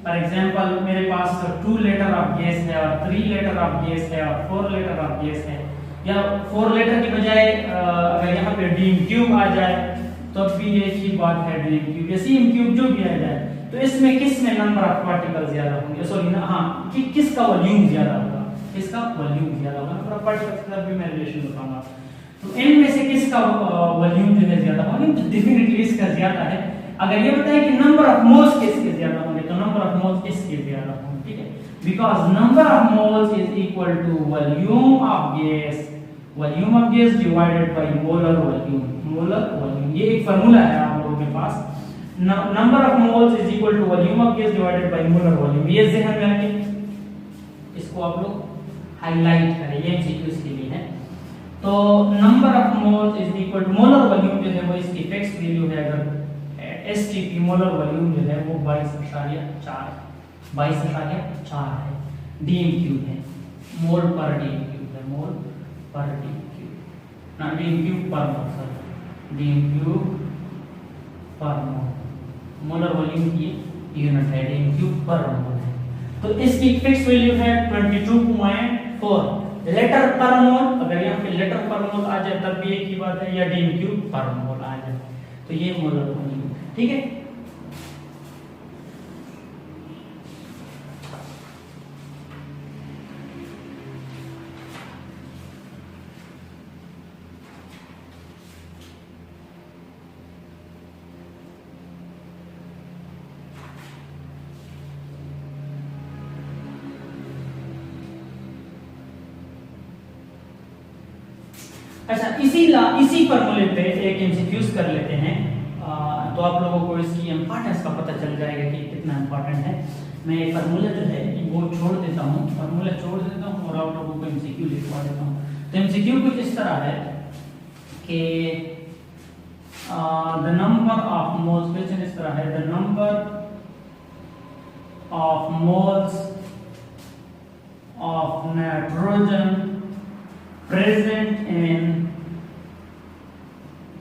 फॉर एग्जांपल मेरे पास 2 लीटर ऑफ गैस है और 3 लीटर ऑफ गैस है और 4 लीटर ऑफ गैस है, या 4 लीटर की बजाय अगर यहाँ पे डीएम क्यूब आ जाए तो भी एक ही बात है, डीएम क्यूब या सीएम क्यूब जो भी आ जाए, तो इसमें किस में नंबर ऑफ पार्टिकल ज्यादा होंगे, सॉरी हाँ किसका वॉल्यूम ज्यादा होगा, किसका वॉल्यूम ज्यादा होगा, नंबर ऑफ पार्टिकल्स के साथ भी मैं रिलेशन बताऊंगा। तो n में से किसका वॉल्यूम जो है ज्यादा, वॉल्यूम तो डेफिनेटली इसका ज्यादा है। अगर ये बताए कि नंबर ऑफ मोल्स किसके ज्यादा होंगे तो नंबर ऑफ मोल्स इसके ज्यादा होंगे, ठीक है, because number of moles is equal to volume of gas divided by molar volume. ये एक फार्मूला है आप लोगों के पास, number of moles is equal to volume of gas divided by molar volume. ये ध्यान में रखें, इसको आप लोग हाईलाइट करें, ये एमसीक्यूज के लिए है। तो number of moles is equal to molar volume जो है वो इसकी फिक्स वैल्यू है, अगर एसटीपी मोलर वॉल्यूम जो है वो 22.4 है, डीएम क्यूब है, मोल पर डीएम क्यूब है, मोल पर डीएम क्यूब ना, डीएम क्यूब पर मोल, सॉरी डीएम क्यूब पर मोल, मोलर वॉल्यूम की यूनिट है, डीएम क्यूब पर मोल है। तो इसकी फिक्स वैल्यू है 22.4 लीटर पर मोल। अगर यहाँ पे लीटर पर मोल आ जाए तब भी एक ही बात है, या डीएम क्यूब पर मोल आ जाए, तो ये मोलर वॉल्यूम, ठीक है। अच्छा, इसी फॉर्मूले पे एक एमसीक्यूज कर लेते हैं, तो आप लोगों को इसकी इंपॉर्टेंस का पता चल जाएगा कि कितना इंपॉर्टेंट है। मैं फार्मूला जो है वो छोड़ देता हूँ, फार्मूला छोड़ देता हूँ और आप लोगों को एमसीक्यू लिखवा देता हूँ। तो एमसीक्यू कुछ इस तरह है कि the number of moles, question इस तरह है, the number of moles of nitrogen present in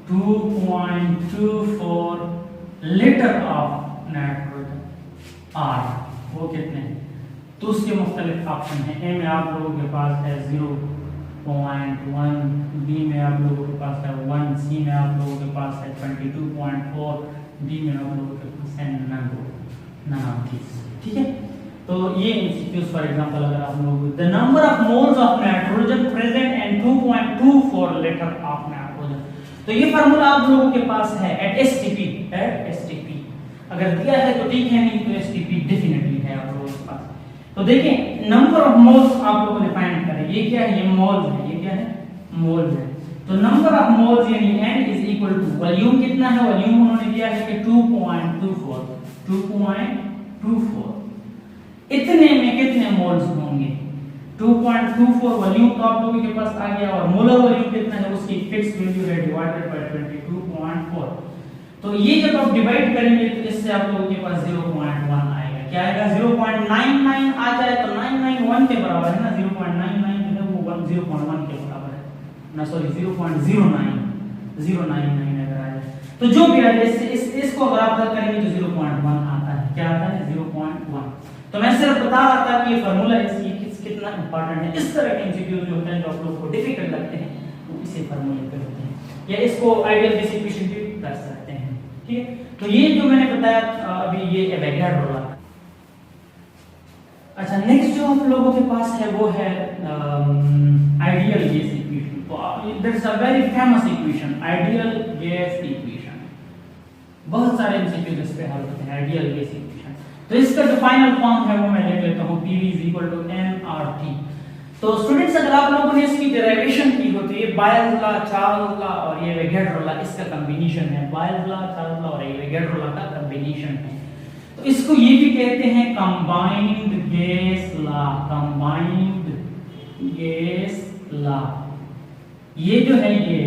2.24 liter of nitrogen R, वो कितने हैं? तो उसके मुख्तलिफ ऑप्शन हैं। ए में आप लोगों के पास है 0.1, बी में आप लोगों के पास है 1, सी में आप लोगों के पास है 22.4, डी में आप लोगों के पास है नन ऑफ दिस। ठीक है, तो ये एमसीक्यूज फॉर एग्जांपल अगर आप लोग the number of moles of nitrogen present and 2.24 litre of nitrogen, तो ये फार्मूला आप लोगों के पास है एट एसटीपी। अगर दिया है तो ठीक है, नहीं तो एसटीपी डेफिनेटली है आप लोगों के पास। तो देखिए नंबर ऑफ मोल्स आप लोग डिफाइन करें, ये क्या है, ये मोल्स है, ये क्या है, मोल्स है। तो नंबर ऑफ मोल्स यानी n is equal to volume कितना है, वॉल्यूम उन्होंने दिया है कि 2.24 इतने में कितने मोल्स होंगे, 2.24 वॉल्यूम तो आप लोगों के पास आ गया, और मोलर वॉल्यूम कितना है उसकी फिक्स वैल्यू है डिवाइडेड बाय 22.4। तो ये जब आप डिवाइड करेंगे तो इससे आप लोगों के पास 0.1 आएगा। क्या आएगा, 0.99 आ जाए तो 991 के बराबर है ना, 0.99 जो है वो 0.1 के बराबर है ना, सॉरी 0.099 अगर आ जाए तो जो भी आ जाए इसको अगर आप करेंगे तो 0.1 आता है। क्या आता है, 0.1। तो मैं सिर्फ बता रहा था कि ये फार्मूला इसकी कितना इंपॉर्टेंट है। इस तरह के एमसीक्यू जो होते हैं जो आप लोगों को डिफिकल्ट लगते हैं वो इसी फार्मूले पे होते हैं, या इसको आइडियल बेसिक इक्वेशन भी कर सकते हैं। ठीक है, तो ये जो मैंने बताया अभी ये एवोगाड्रो लॉ। अच्छा, नेक्स्ट जो आप लोगों के पास है वो है आइडियल गैस इक्वेशन। तो there is a very famous equation, ideal gas equation. बहुत सारे एमसीक्यू इस पे हल होते हैं, आइडियल गैस इक्वेशन। तो इसका जो फाइनल फॉर्म है वो मैं लिख लेता हूं, PV = nRT। तो स्टूडेंट्स अगर आप लोगों ने इसकी डेरिवेशन की हो तो ये बायल्स लॉ, चार्ल्स लॉ और ये एवोगाड्रो लॉ इसका कॉम्बिनेशन है। बायल्स लॉ, चार्ल्स लॉ और एवोगाड्रो लॉ का कॉम्बिनेशन है। तो इसको ये भी कहते हैं combined gas law, combined gas law. ये जो है ये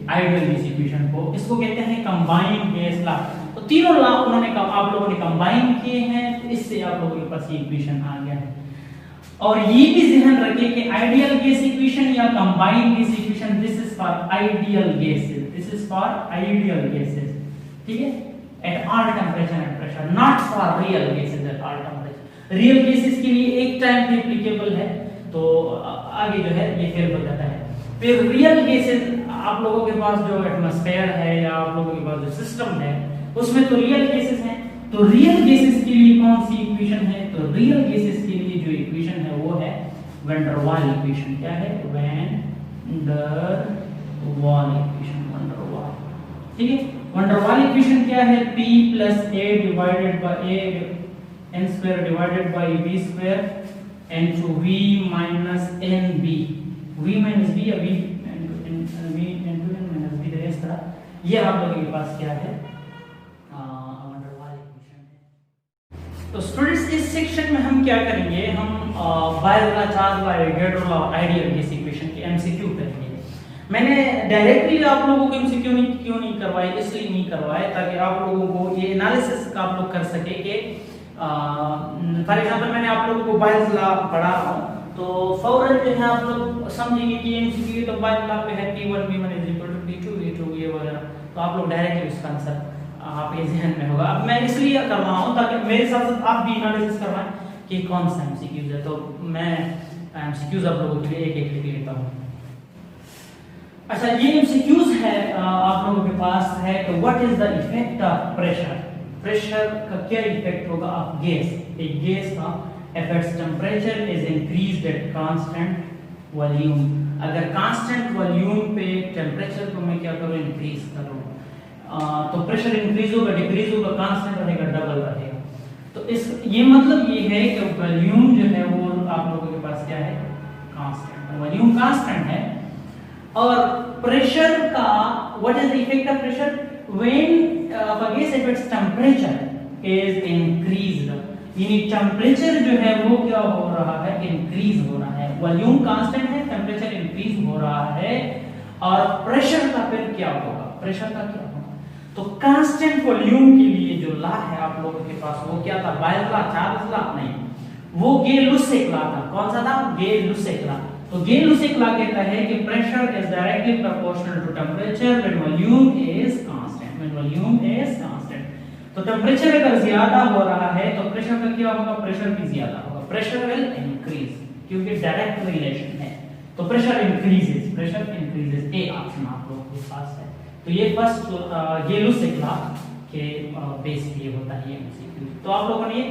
आइडियल गैस इक्वेशन को इसको कहते हैं कंबाइंड गैस लॉ। तो तीनों लॉ उन्होंने आप लोगों ने कंबाइन किए हैं, तो इससे आप लोगों के पास ये इक्वेशन आ गया है। और ये भी ध्यान रखिए कि आइडियल गैस इक्वेशन या combined gas equation, this is for ideal gases, this is for ideal gases. ठीक है, at all temperature and pressure, not for real gases at all temperature. Real gases के लिए एक टाइम पे applicable है, तो आगे जो है ये फिर बताता है। फिर रियल गैसेस आप लोगों के पास जो एटमॉस्फेयर है या आप लोगों के पास जो सिस्टम है उसमें तो रियल गैसेस हैं। तो रियल गैसेस के लिए कौन सी इक्वेशन है, तो रियल गैसेस के लिए जो इक्वेशन है वो है वैन डर वाल इक्वेशन। क्या है, वैन डर वाल इक्वेशन, वैन डर वाल। ठीक है, वैन डर वाल इक्वेशन क्या है, P + A divided by A n² divided by B² into V minus NB, V minus B या V into N minus B, इस तरह ये आप लोगों के पास क्या है, तो स्टूडेंट्स इस सेक्शन में हम क्या करेंगे, हम बायल्स law, Charles law, Avogadro law, ideal gas equation के एमसीक्यू करेंगे। मैंने डायरेक्टली आप लोगों को एमसीक्यू क्यों नहीं करवाए, इसलिए नहीं करवाए ताकि आप लोगों को ये एनालिसिस का आप लोग कर सके कि फॉर एग्जांपल मैंने आप लोगों को बायल्स लॉ पढ़ा रहा हूं तो फौरन जो है आप लोग समझेंगे कि एमसीक्यू तो बायल्स लॉ पे है, P1 V1 = P2 V2 ये वगैरह, तो आप लोग डायरेक्टली उसका आंसर आपके ज़हन में होगा। अब मैं इसलिए कर रहा हूं ताकि मेरे साथ साथ आप भी एनालिसिस करवाएं कि कौन सा एमसीक्यूज है। तो मैं एमसीक्यूज आप लोगों के लिए एक एक लिख लेता हूं। अच्छा, ये एमसीक्यूज है आप लोगों के पास है कि what is the effect of pressure, pressure का क्या इफेक्ट होगा ऑफ गैस, एक गैस का affects temperature is increased at constant volume। अगर constant volume पे टेम्परेचर को मैं क्या करूं, इंक्रीज करूं तो प्रेशर इंक्रीज होगा, डिक्रीज होगा, कांस्टेंट रहेगा, डबल रहेगा। तो इस ये मतलब ये है कि वॉल्यूम जो है वो आप लोगों के पास क्या है, कांस्टेंट है, वॉल्यूम कांस्टेंट है। और प्रेशर का what is the effect of pressure, when a gas effects temperature is increased, यानी टेम्परेचर जो है वो क्या हो रहा है, इंक्रीज हो रहा है। वॉल्यूम कांस्टेंट है, टेम्परेचर इंक्रीज हो रहा है, और प्रेशर का फिर क्या होगा, प्रेशर का क्या होगा, तो कांस्टेंट वॉल्यूम के लिए जो लॉ है आप लोगों के पास वो क्या था, बायल्स लॉ, चार्ल्स लॉ नहीं, वो गे-लुसेक लॉ था। कौन सा था, गे-लुसेक लॉ। तो गे-लुसेक लॉ कहता है कि pressure is directly proportional to temperature when volume is constant, when volume is constant. तो टेम्परेचर अगर ज्यादा हो रहा है तो प्रेशर का क्या होगा, प्रेशर भी ज्यादा होगा, प्रेशर विल इंक्रीज, क्योंकि डायरेक्ट रिलेशन है। तो प्रेशर इंक्रीजेस, ए ऑप्शन आप लोगों के पास है। तो ये फर्स्ट ये लूज निकला कि बेस पे होता है एमसीक्यू। तो आप लोगों ने ये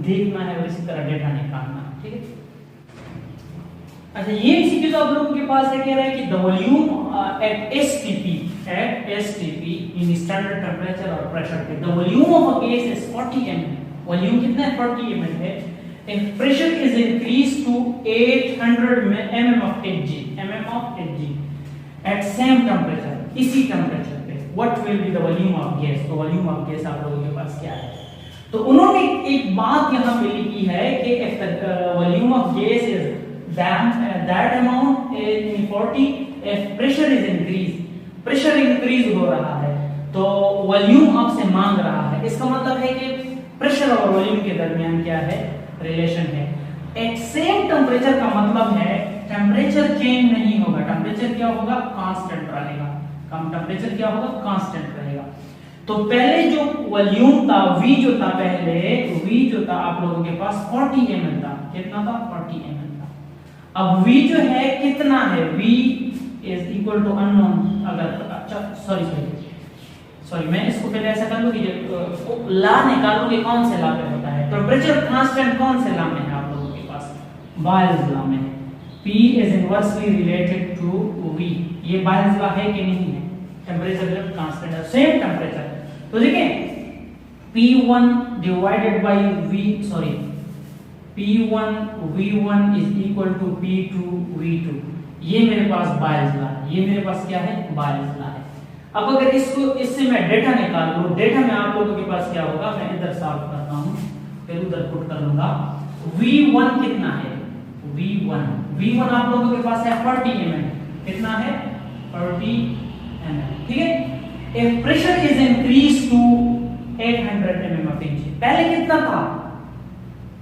देखना है और इसी तरह डेटा निकालना है, ठीक है। अच्छा, ये एमसीक्यू आप लोगों के पास है, कह रहा है कि the volume at STP in standard temperature और प्रेशर पे the volume of a gas is 40 ml। Volume कितना है? 40 ml है। If pressure is increase to 800 mm of Hg at same temperature, इसी टेंपरेचर पे what will be the volume of gas. तो volume of gas आप लोगों के पास क्या है? तो उन्होंने एक बात यहां पे लिखी है कि if the volume of gas is that amount in 40, if pressure is increased, pressure increase हो रहा है तो वॉल्यूम आपसे मांग रहा है। इसका मतलब है कि प्रेशर और वॉल्यूम के दरमियान क्या है? रिलेशन है। एट सेम टेंपरेचर का मतलब है टेंपरेचर चेंज नहीं होगा, टेंपरेचर क्या होगा? कांस्टेंट रहेगा। कम टेंपरेचर क्या होगा? कांस्टेंट रहेगा। तो पहले जो वॉल्यूम था V जो था पहले, V जो था आप लोगों के पास 40 ml था। कितना था? 40 ml। अब V जो है कितना है? V is equal to unknown. अगर अच्छा सॉरी मैं इसको पहले ऐसा कर लूं कि ला निकालूं कि कौन से ला पे होता है। टेंपरेचर कांस्टेंट कौन से ला में है आप लोगों के पास? बायल्स ला में है। P इज इनवर्सली रिलेटेड टू V। ये बायल्स ला है कि नहीं है? टेंपरेचर जब कांस्टेंट है, सेम टेंपरेचर, तो देखें P1 divided by P1 V1 is equal to P2 V2। ये मेरे पास बायल्स ला है, ये मेरे पास क्या है? बायल्स ला है। अब अगर इससे मैं डेटा निकाल लूं, डेटा में आप लोगों के पास क्या होगा? मैं इधर सॉल्व करता हूं, फिर उधर पुट कर लूंगा। V1 कितना है? V1 आप लोगों के पास है 40 ml। कितना है? 40 ml, ठीक है। If pressure is increased to 800 mm of Hg, पहले कितना था?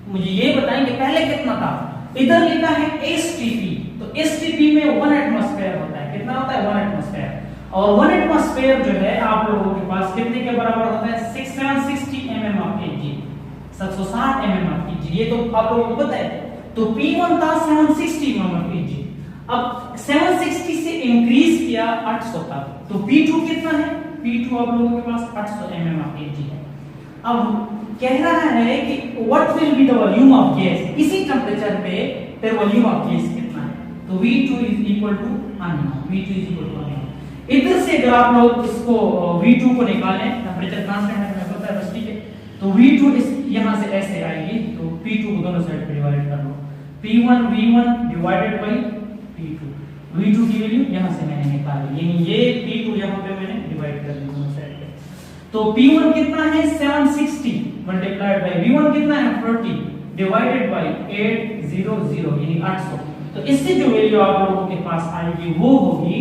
मुझे ये बताएं कि पहले कितना था? इधर लिखा है एसटीपी, तो एसटीपी में 1 एटमॉस्फेयर होता है। कितना होता है? 1 एटमॉस्फेयर। और 1 एटमॉस्फेयर जो है आप लोगों के पास कितने के बराबर होता है? 760 mm of Hg, 760 mm of Hg। ये तो आप लोगों को पता है। तो P1 था 760 mm of Hg, अब 760 से इंक्रीज किया 800 तक, तो P2 कितना है? P2 आप लोगों के पास 800 mm of Hg है। अब कह रहा है कि what will be the volume of gas, इसी टेंपरेचर पे फिर वॉल्यूम ऑफ गैस कितना है? तो V2 is equal to unknown. इधर से अगर आप लोग इसको V2 को निकालें, टेंपरेचर कांस्टेंट है हमें पता है, बस ठीक है। तो V2 इस यहां से ऐसे आएगी, तो P2 को दोनों साइड पे डिवाइड कर लो। P1 V1 divided bye P2। V2 की वैल्यू यहां से मैंने निकाली, यानी ये P2 यहां पे मैंने डिवाइड कर दी दोनों साइड पे। तो P1 कितना है? 760 मल्टीप्लाइड बाय V1 कितना है? 40 डिवाइडेड बाय 800 यानी 800। तो इससे जो वैल्यू आप लोगों के पास आएगी वो होगी,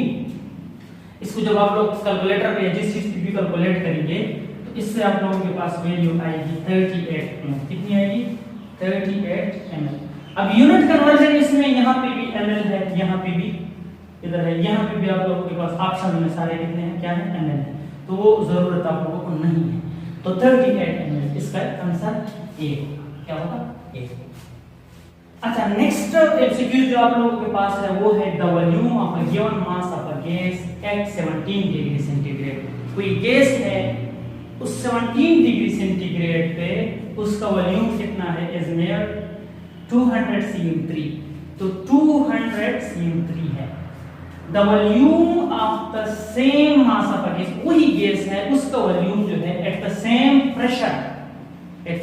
इसको जब आप लोग कैलकुलेटर पे जिस चीज की भी कैलकुलेट करेंगे तो इससे आप लोगों के पास वैल्यू आएगी 38 ml। कितनी आएगी? 38 ml। अब यूनिट कन्वर्जन इसमें यहां पे भी ml है, यहां पे भी इधर है, यहां पे भी आप लोगों के पास ऑप्शन में सारे कितने हैं? क्या है? ml है। तो वो जरूरत आप लोगों को नहीं है। तो 38 ml इसका आंसर ए होगा। क्या होगा? ए। अच्छा, नेक्स्ट एमसीक्यू जो आप लोगों के पास है वो है the volume of a given mass of a gas at 17 degree centigrade. कोई गैस है उस 17 डिग्री सेंटीग्रेड पे उसका वॉल्यूम कितना है? Is near 200 cm3। तो 200 cm3 है। The volume of the same mass of a gas, वही गैस है उसका वॉल्यूम जो है एट द सेम प्रेशर, ये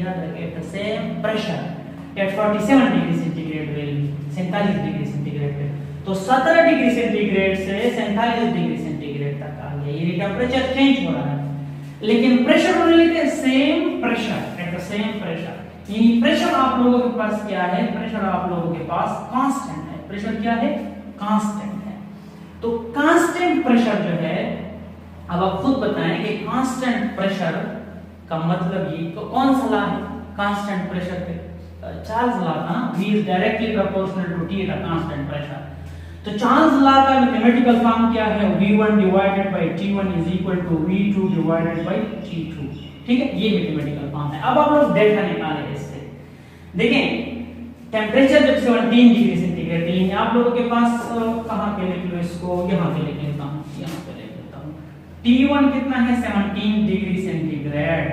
याद रखें, at the same pressure at 47 degree centigrade value, 47 degree centigrade पे। तो 17 डिग्री सेंटीग्रेड से 47 डिग्री सेंटीग्रेड तक आ गया, ये टेंपरेचर चेंज हो रहा है, लेकिन प्रेशर होने लगे same pressure at the same pressure. यानी प्रेशर आप लोगों के पास क्या है? प्रेशर आप लोगों के पास कांस्टेंट है। प्रेशर क्या है? कांस्टेंट है। तो कांस्टेंट प्रेशर जो है, अब आप खुद बताएं कि कांस्टेंट प्रेशर का मतलब ये तो कौन सा लॉ है कांस्टेंट प्रेशर पे? चार्ल्स लॉ था ना, V is directly proportional to T, the constant pressure। तो चार्ल्स लॉ का मैथमेटिकल फॉर्म क्या है? V1 divided by T1 is equal to V2 divided by T2। ठीक है, ये मैथमेटिकल फॉर्म है। अब आप लोग डेटा निकालें इससे। देखें टेम्परेचर जब 17 डिग्री सेंटीग्रेड है, आप लोगों के पास कहाँ पे लिख लो इसको, यहाँ पे लिख लेता हूँ, यहाँ पे लिख लेता हूँ। T1 कितना है 17 डिग्री सेंटीग्रेड।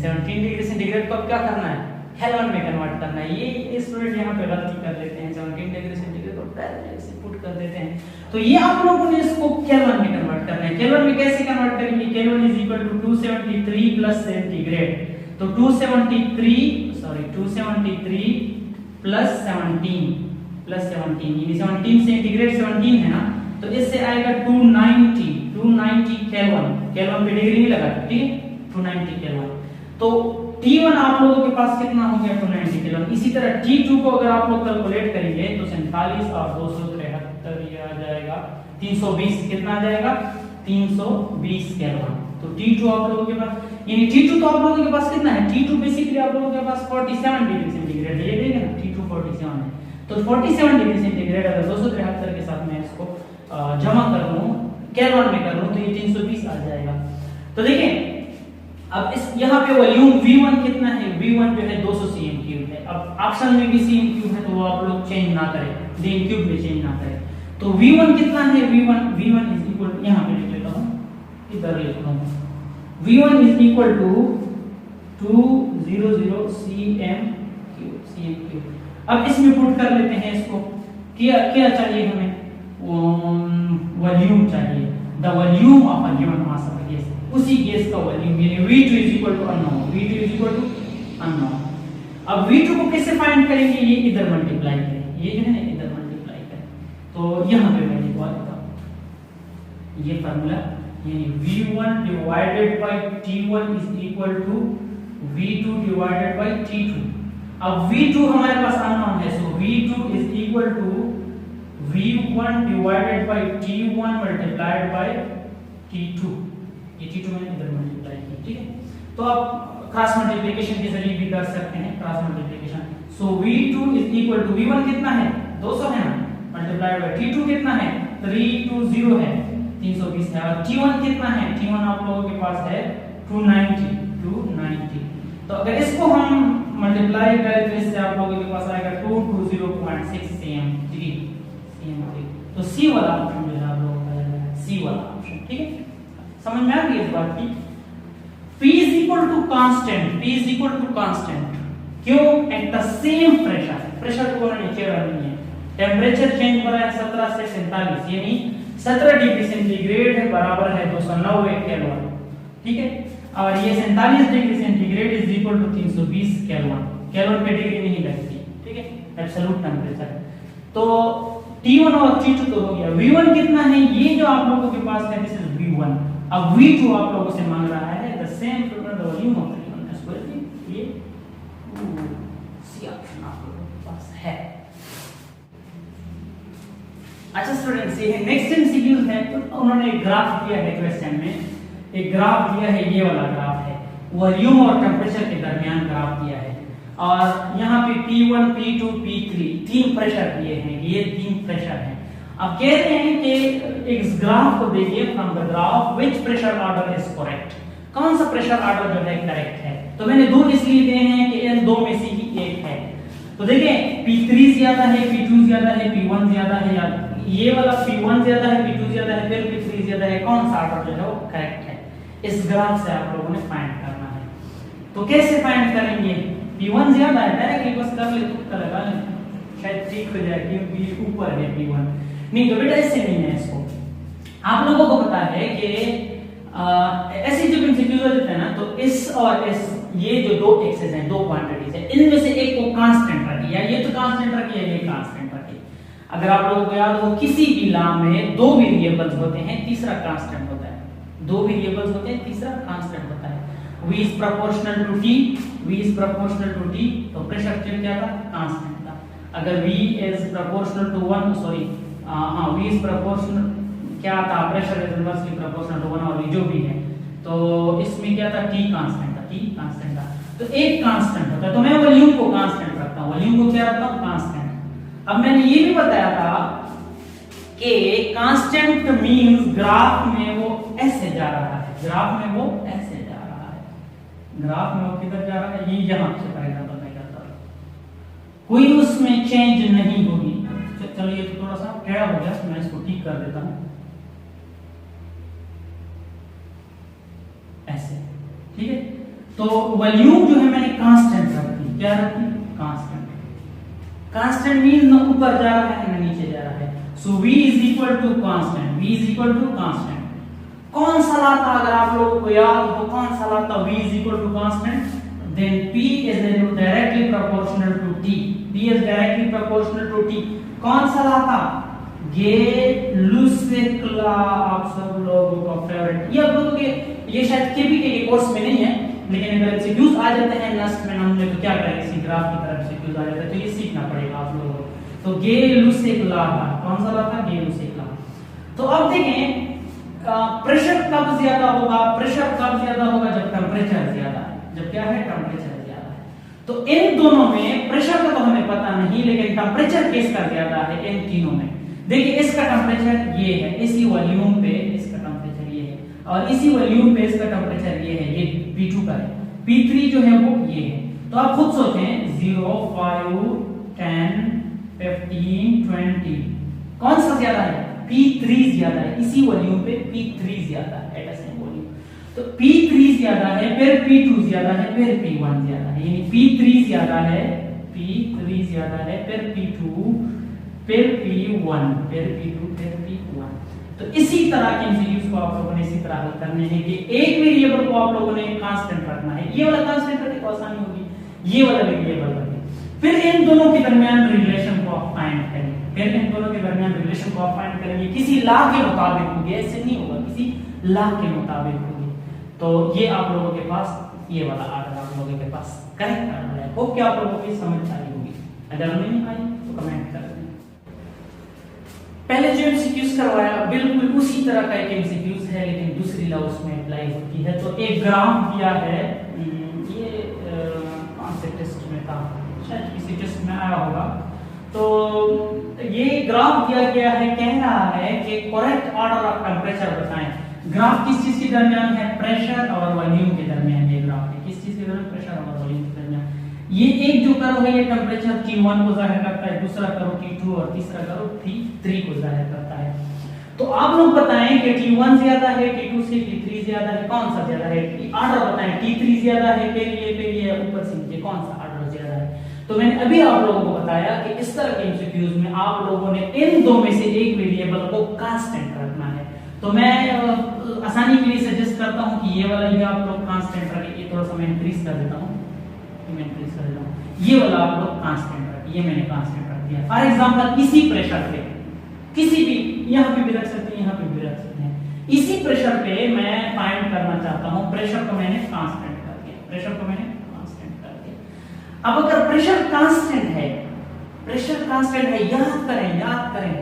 17 डिग्री सेंटीग्रेड को अब क्या करना है, केल्विन में कन्वर्ट करना है। ये स्टूडेंट यहाँ पे गलती कर लेते हैं, 17 डिग्री सेंटीग्रेड को डायरेक्ट ऐसे पुट कर देते हैं। तो ये आप लोगों ने इसको केल्विन में कन्वर्ट करना है। केल्विन में कैसे कन्वर्ट करेंगे, kelvin is equal to 273 plus centigrade. तो 273 प्लस 17 यानी 17 सेंटीग्रेड 17 है ना, तो इससे आएगा 290 केल्विन। केल्विन पे डिग्री नहीं लगा, ठीक है, 290 केल्विन। तो T1 आप लोगों के पास कितना हो गया 290 केल्विन। इसी तरह T2 को अगर आप लोग कैलकुलेट करेंगे तो 47 और 273 ये आ जाएगा 320, कितना आ जाएगा 320 केल्विन। तो T2 आप लोगों के पास, यानी T2 तो आप लोगों के पास कितना है, T2 बेसिकली आप लोगों के पास 47 डिग्री सेंटीग्रेड है, ये देखें ना T2 47 है। तो 47 डिग्री सेंटीग्रेड अगर 273 के साथ मैं इसको जमा कर लूं, केल्विन में कर लूं, तो ये 320 आ जाएगा। तो देखें अब इस यहाँ पे वॉल्यूम V1 कितना है, V1 जो है 200 cm3 है। अब ऑप्शन में भी cm3 है तो वो आप लोग चेंज ना करें, cm3 में चेंज ना करें। तो V1 कितना है, V1 इज इक्वल, यहाँ पे लिख लेता हूँ, इधर लिख लूँ, V1 is equal to 200 cm3। अब इसमें पुट कर लेते हैं इसको, क्या चाहिए हमें, वॉल्यूम चाहिए, the volume of a given mass of gas, उसी गैस का वॉल्यूम, यानी V2 is equal to unknown. अब V2 को कैसे फाइंड करेंगे, ये इधर मल्टीप्लाई करें, ये जो है ना इधर मल्टीप्लाई करें, तो यहाँ पे मैं लिखवा देता हूँ ये फार्मूला, यानी V1 divided by T1 is equal to V2 divided by T2। अब V2 हमारे पास अननोन है, so V2 is equal to V1 divided by T1 multiplied by T2। ये T2 मैंने इधर मल्टीप्लाई किया, ठीक है। तो आप क्रॉस मल्टीप्लिकेशन के जरिए भी कर सकते हैं, cross multiplication. So V2 is equal to, V1 कितना है 200 है ना, मल्टीप्लाइड बाय T2 कितना है 320 है, 320 है। और T1 कितना है, T1 आप लोगों के पास है 290। तो अगर इसको हम मल्टीप्लाई करें तो इससे आप लोगों के पास आएगा 220.6 cm3। तो सी वाला ऑप्शन जो है आप लोगों का आएगा सी वाला ऑप्शन, ठीक है। समझ में आ गई इस बात की। P is equal to constant, क्यों, एट द सेम प्रेशर को नीचे रखनी है। टेम्परेचर चेंज हो रहा है 17 से 47, यानी 17 डिग्री सेंटीग्रेड बराबर है 290 केल्विन, ठीक है। और ये 47 degree centigrade is equal to 320 kelvin. Kelvin पे डिग्री नहीं लगती, ठीक है, एब्सोल्यूट टेम्परेचर। तो T1 और T2 तो हो गया। V1 कितना है, ये जो आप लोगों के पास है दिस इज V1। अब V2 आप लोगों से मांग रहा है the same volume of given square, ये सी ऑप्शन आप लोगों के पास है। अच्छा स्टूडेंट्स, ये नेक्स्ट एमसीक्यूज है, तो उन्होंने एक ग्राफ दिया है क्वेश्चन में, एक ग्राफ दिया है, ये वाला ग्राफ है, वॉल्यूम और टेम्परेचर के दरमियान ग्राफ दिया है। और यहाँ पे P1, P2, P3 तीन प्रेशर दिए हैं, ये तीन प्रेशर हैं। अब कह रहे हैं कि इस ग्राफ को देखिए, from the graph which pressure order is correct, कौन सा प्रेशर ऑर्डर जो है करेक्ट है। तो मैंने दो इसलिए दिए हैं कि इन दो में से ही एक है। तो देखिए P3 ज्यादा है, P2 ज्यादा है, P1 ज्यादा है, या ये वाला P1 ज्यादा है, P2 ज्यादा है, फिर P3 ज्यादा है, कौन सा ऑर्डर जो है वो करेक्ट है, इस ग्राफ से आप लोगों ने फाइंड करना है। तो कैसे फाइंड करेंगे, P1 ज्यादा है, डायरेक्टली बस कर ले, तुक्का लगा ले, शायद ठीक हो जाए, क्योंकि ऊपर है P1। नहीं तो बेटा ऐसे नहीं है, इसको आप लोगों को पता है कि ऐसे जब एमसीक्यूज होते हैं ना, तो इस और इस, ये जो दो एक्सेस हैं, दो क्वांटिटीज हैं, इनमें से एक को कांस्टेंट रखिए, या ये तो कांस्टेंट रखिए, ये कांस्टेंट रखिए। अगर आप लोगों को याद हो, किसी भी लॉ में दो वेरिएबल्स होते हैं, तीसरा कांस्टेंट होता है, दो वेरिएबल्स होते हैं, तीसरा कांस्टेंट होता है। V is proportional to T, V is proportional to T, तो प्रेशर क्या था, कांस्टेंट था। अगर V is proportional to 1, sorry V is proportional क्या था, pressure is inversely proportional to 1 और V जो भी है, तो इसमें क्या था, T कांस्टेंट था, T कांस्टेंट था। तो एक कांस्टेंट होता है, तो मैं वॉल्यूम को कांस्टेंट रखता हूं, वॉल्यूम को क्या रखता हूं, कांस्टेंट। अब मैंने ये भी बताया था कि कांस्टेंट मींस ग्राफ में वो ऐसे जा रहा है, ग्राफ में वो ऐसे जा रहा है, ग्राफ में वो किधर जा रहा है, ये यहां से फॉर एग्जांपल मैं कर कोई उसमें चेंज नहीं होगी। चलो ये तो थोड़ा सा टेढ़ा हो गया, तो मैं इसको ठीक कर देता हूं ऐसे, ठीक है। तो वॉल्यूम जो है मैंने कांस्टेंट रख दी। क्या रख दी? कांस्टेंट। कांस्टेंट मीन न ऊपर जा रहा है न नीचे जा रहा है। So v is equal to constant, v is equal to constant. कौन सा लाता, अगर आप लोगों को याद हो कौन सा लाता v is equal to constant, then p is directly proportional to t, p is directly proportional to t। कौन सा लाता? गेलुसेकला, आप सब लोगों का फेवरेट। ये आप लोगों के, ये शायद केपी के कोर्स में नहीं है, लेकिन अगर एमसीक्यूज आ जाते हैं लास्ट में हमने तो क्या करें, इसी ग्राफ की तरफ से क्यूज आ जाता है, तो ये सीखना पड़ेगा आप लोगों को। तो गेलुसेकला कौन सा लाता? गेलुसेकला। तो अब देखें प्रेशर कब ज्यादा होगा? प्रेशर कब ज्यादा होगा? जब टेंपरेचर ज्यादा है। जब क्या है? टेंपरेचर ज्यादा है। तो इन दोनों में प्रेशर का तो हमें पता नहीं, लेकिन टेंपरेचर किसका ज्यादा है इन तीनों में? देखिए इसका टेंपरेचर ये है, इसी वॉल्यूम पे इसका टेंपरेचर ये है, और इसी वॉल्यूम पे इसका टेंपरेचर ये है, ये P2 का है। P3 जो है वो ये है। तो आप खुद सोचें 0, 5, 10, 15, 20 कौन सा ज्यादा है? P3 ज्यादा है। इसी वॉल्यूम पे P3 ज्यादा है, एट द सेम वॉल्यूम। तो P3 ज्यादा है, फिर P2 ज्यादा है, फिर P1 ज्यादा है। यानी P3 ज्यादा है, P3 ज्यादा है, फिर P2, फिर P1, फिर P2, फिर P1। तो इसी तरह के एमसीक्यूज को आप लोगों ने इसी तरह हल करने हैं कि एक वेरिएबल को आप लोगों ने कांस्टेंट रखना है। ये वाला कांस्टेंट रखने को आसानी होगी, ये वाला वेरिएबल रखें, फिर इन दोनों के दरमियान रिलेशन को आप फाइंड करेंगे। फिर इन दोनों के दरमियान रिलेशन को आप फाइंड करेंगे, किसी लॉ के मुताबिक होगी, ऐसे नहीं होगा, किसी लॉ के मुताबिक होगी। तो ये आप लोगों के पास, ये वाला आर्डर आप लोगों के पास करेक्ट आर्डर है। होप कि आप लोगों को समझ आई होगी। अगर नहीं आई तो कमेंट कर दें। पहले जो एमसीक्यूज करवाया बिल्कुल उसी तरह का एक एमसीक्यूज है, लेकिन दूसरी लॉ उसमें अप्लाई होती है। तो एक ग्राफ दिया है, ये कौन से टेस्ट में था, शायद किसी टेस्ट में आया होगा। तो ये ग्राफ दिया गया है, कह रहा है कि करेक्ट ऑर्डर ऑफ टेंपरेचर बताएं। ग्राफ किस चीज के दरमियान है? प्रेशर और वॉल्यूम के दरमियान ये ग्राफ है। किस चीज के दरमियान? प्रेशर और वॉल्यूम के दरमियान। ये एक जो कर्व है ये टेंपरेचर T1 को जाहिर करता है, दूसरा कर्व T2 और तीसरा कर्व T3 को जाहिर करता है। तो आप लोग बताएं कि T1 ज्यादा है, T2 से T3 ज्यादा है, कौन सा ज्यादा है? ऑर्डर बताएं। T3 ज्यादा है, फिर ये ऊपर से नीचे, कौन सा ऑर्डर ज्यादा है? तो मैंने अभी आप लोगों को बताया कि इस तरह के एमसीक्यूज में आप लोगों ने इन दो में से एक वेरिएबल को कांस्टेंट रखना है। तो मैं आसानी के लिए सजेस्ट करता हूं कि ये वाला ही आप लोग कांस्टेंट रखें। ये थोड़ा सा मैं इंक्रीज कर देता हूं, ये वाला आप लोग कांस्टेंट रखें। ये मैंने कांस्टेंट रख दिया। फॉर एग्जांपल इसी प्रेशर पे, किसी भी, यहाँ पे भी रख सकते हैं, यहाँ पे भी रख सकते हैं। इसी प्रेशर पे मैं फाइंड करना चाहता हूँ, प्रेशर को मैंने कांस्टेंट कर दिया, प्रेशर को मैंने कांस्टेंट कर दिया। अब अगर प्रेशर कांस्टेंट है, प्रेशर कांस्टेंट है, याद करें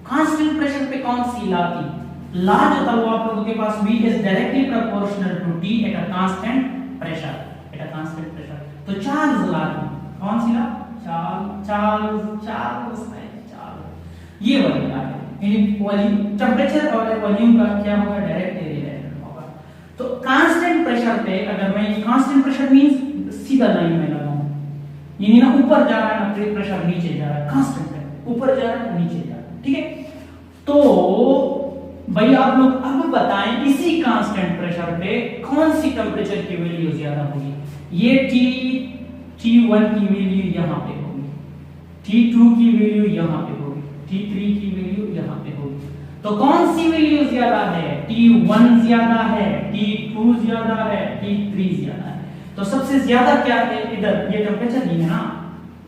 कांस्टेंट प्रेशर पे कौन सी लॉ थी? लॉ जो था वो आप लोगों के पास V is directly proportional to T at a constant pressure, at a constant pressure। तो चार्ल्स लॉ थी, कौन सी लॉ? चार्ल्स ये वाली लॉ है। यानी वॉल्यूम, टेंपरेचर और वॉल्यूम का क्या होगा? डायरेक्टली रिलेटेड होगा। तो कांस्टेंट प्रेशर पे अगर मैं, कांस्टेंट प्रेशर मींस सीधा लाइन में लगाऊं, यानी ना ऊपर जा रहा है ना प्रेशर नीचे जा रहा है, कांस्टेंट है, ऊपर जा रहा है नीचे जा रहा है, ठीक है। तो भाई आप लोग अब बताएं इसी कांस्टेंट प्रेशर पे कौन सी टेंपरेचर की वैल्यू ज्यादा होगी? ये T1 की वैल्यू यहाँ पे होगी, T2 की वैल्यू यहाँ पे होगी, T3 की वैल्यू यहाँ पे होगी। तो कौन सी वैल्यू ज्यादा है? T1 ज्यादा है, T2 ज्यादा है, T3 ज्यादा है। तो सबसे ज्यादा क्या है इधर? ये टेंपरेचर ही है ना,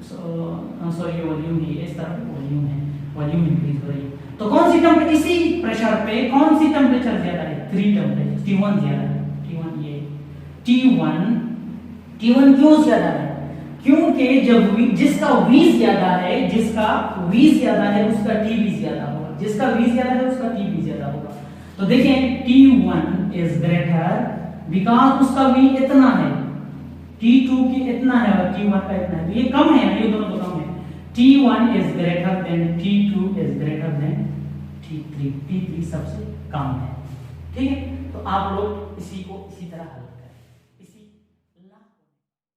सॉरी वॉल्यूम ही, इस तरफ वॉल्यूम है, वॉल्यूम इंक्रीज हो रही है। तो कौन सी टेंपरेचर, इसी प्रेशर पे कौन सी टेंपरेचर ज्यादा है? 3 टेंपरेचर, T1 ज्यादा है, T1 ये T1 क्यों ज्यादा है? क्योंकि जब जिसका V ज्यादा है, जिसका V ज्यादा है उसका T भी ज्यादा होगा, जिसका V ज्यादा है उसका T भी ज्यादा होगा। तो देखें T1 इज ग्रेटर बिकॉज उसका V इतना है, T2 की इतना है और T1 का इतना है, तो ये कम है, ये दोनों तो कम है। T1 is greater than T2 is greater than T3, T3 सबसे कम है, ठीक है। तो आप लोग इसी को इसी तरह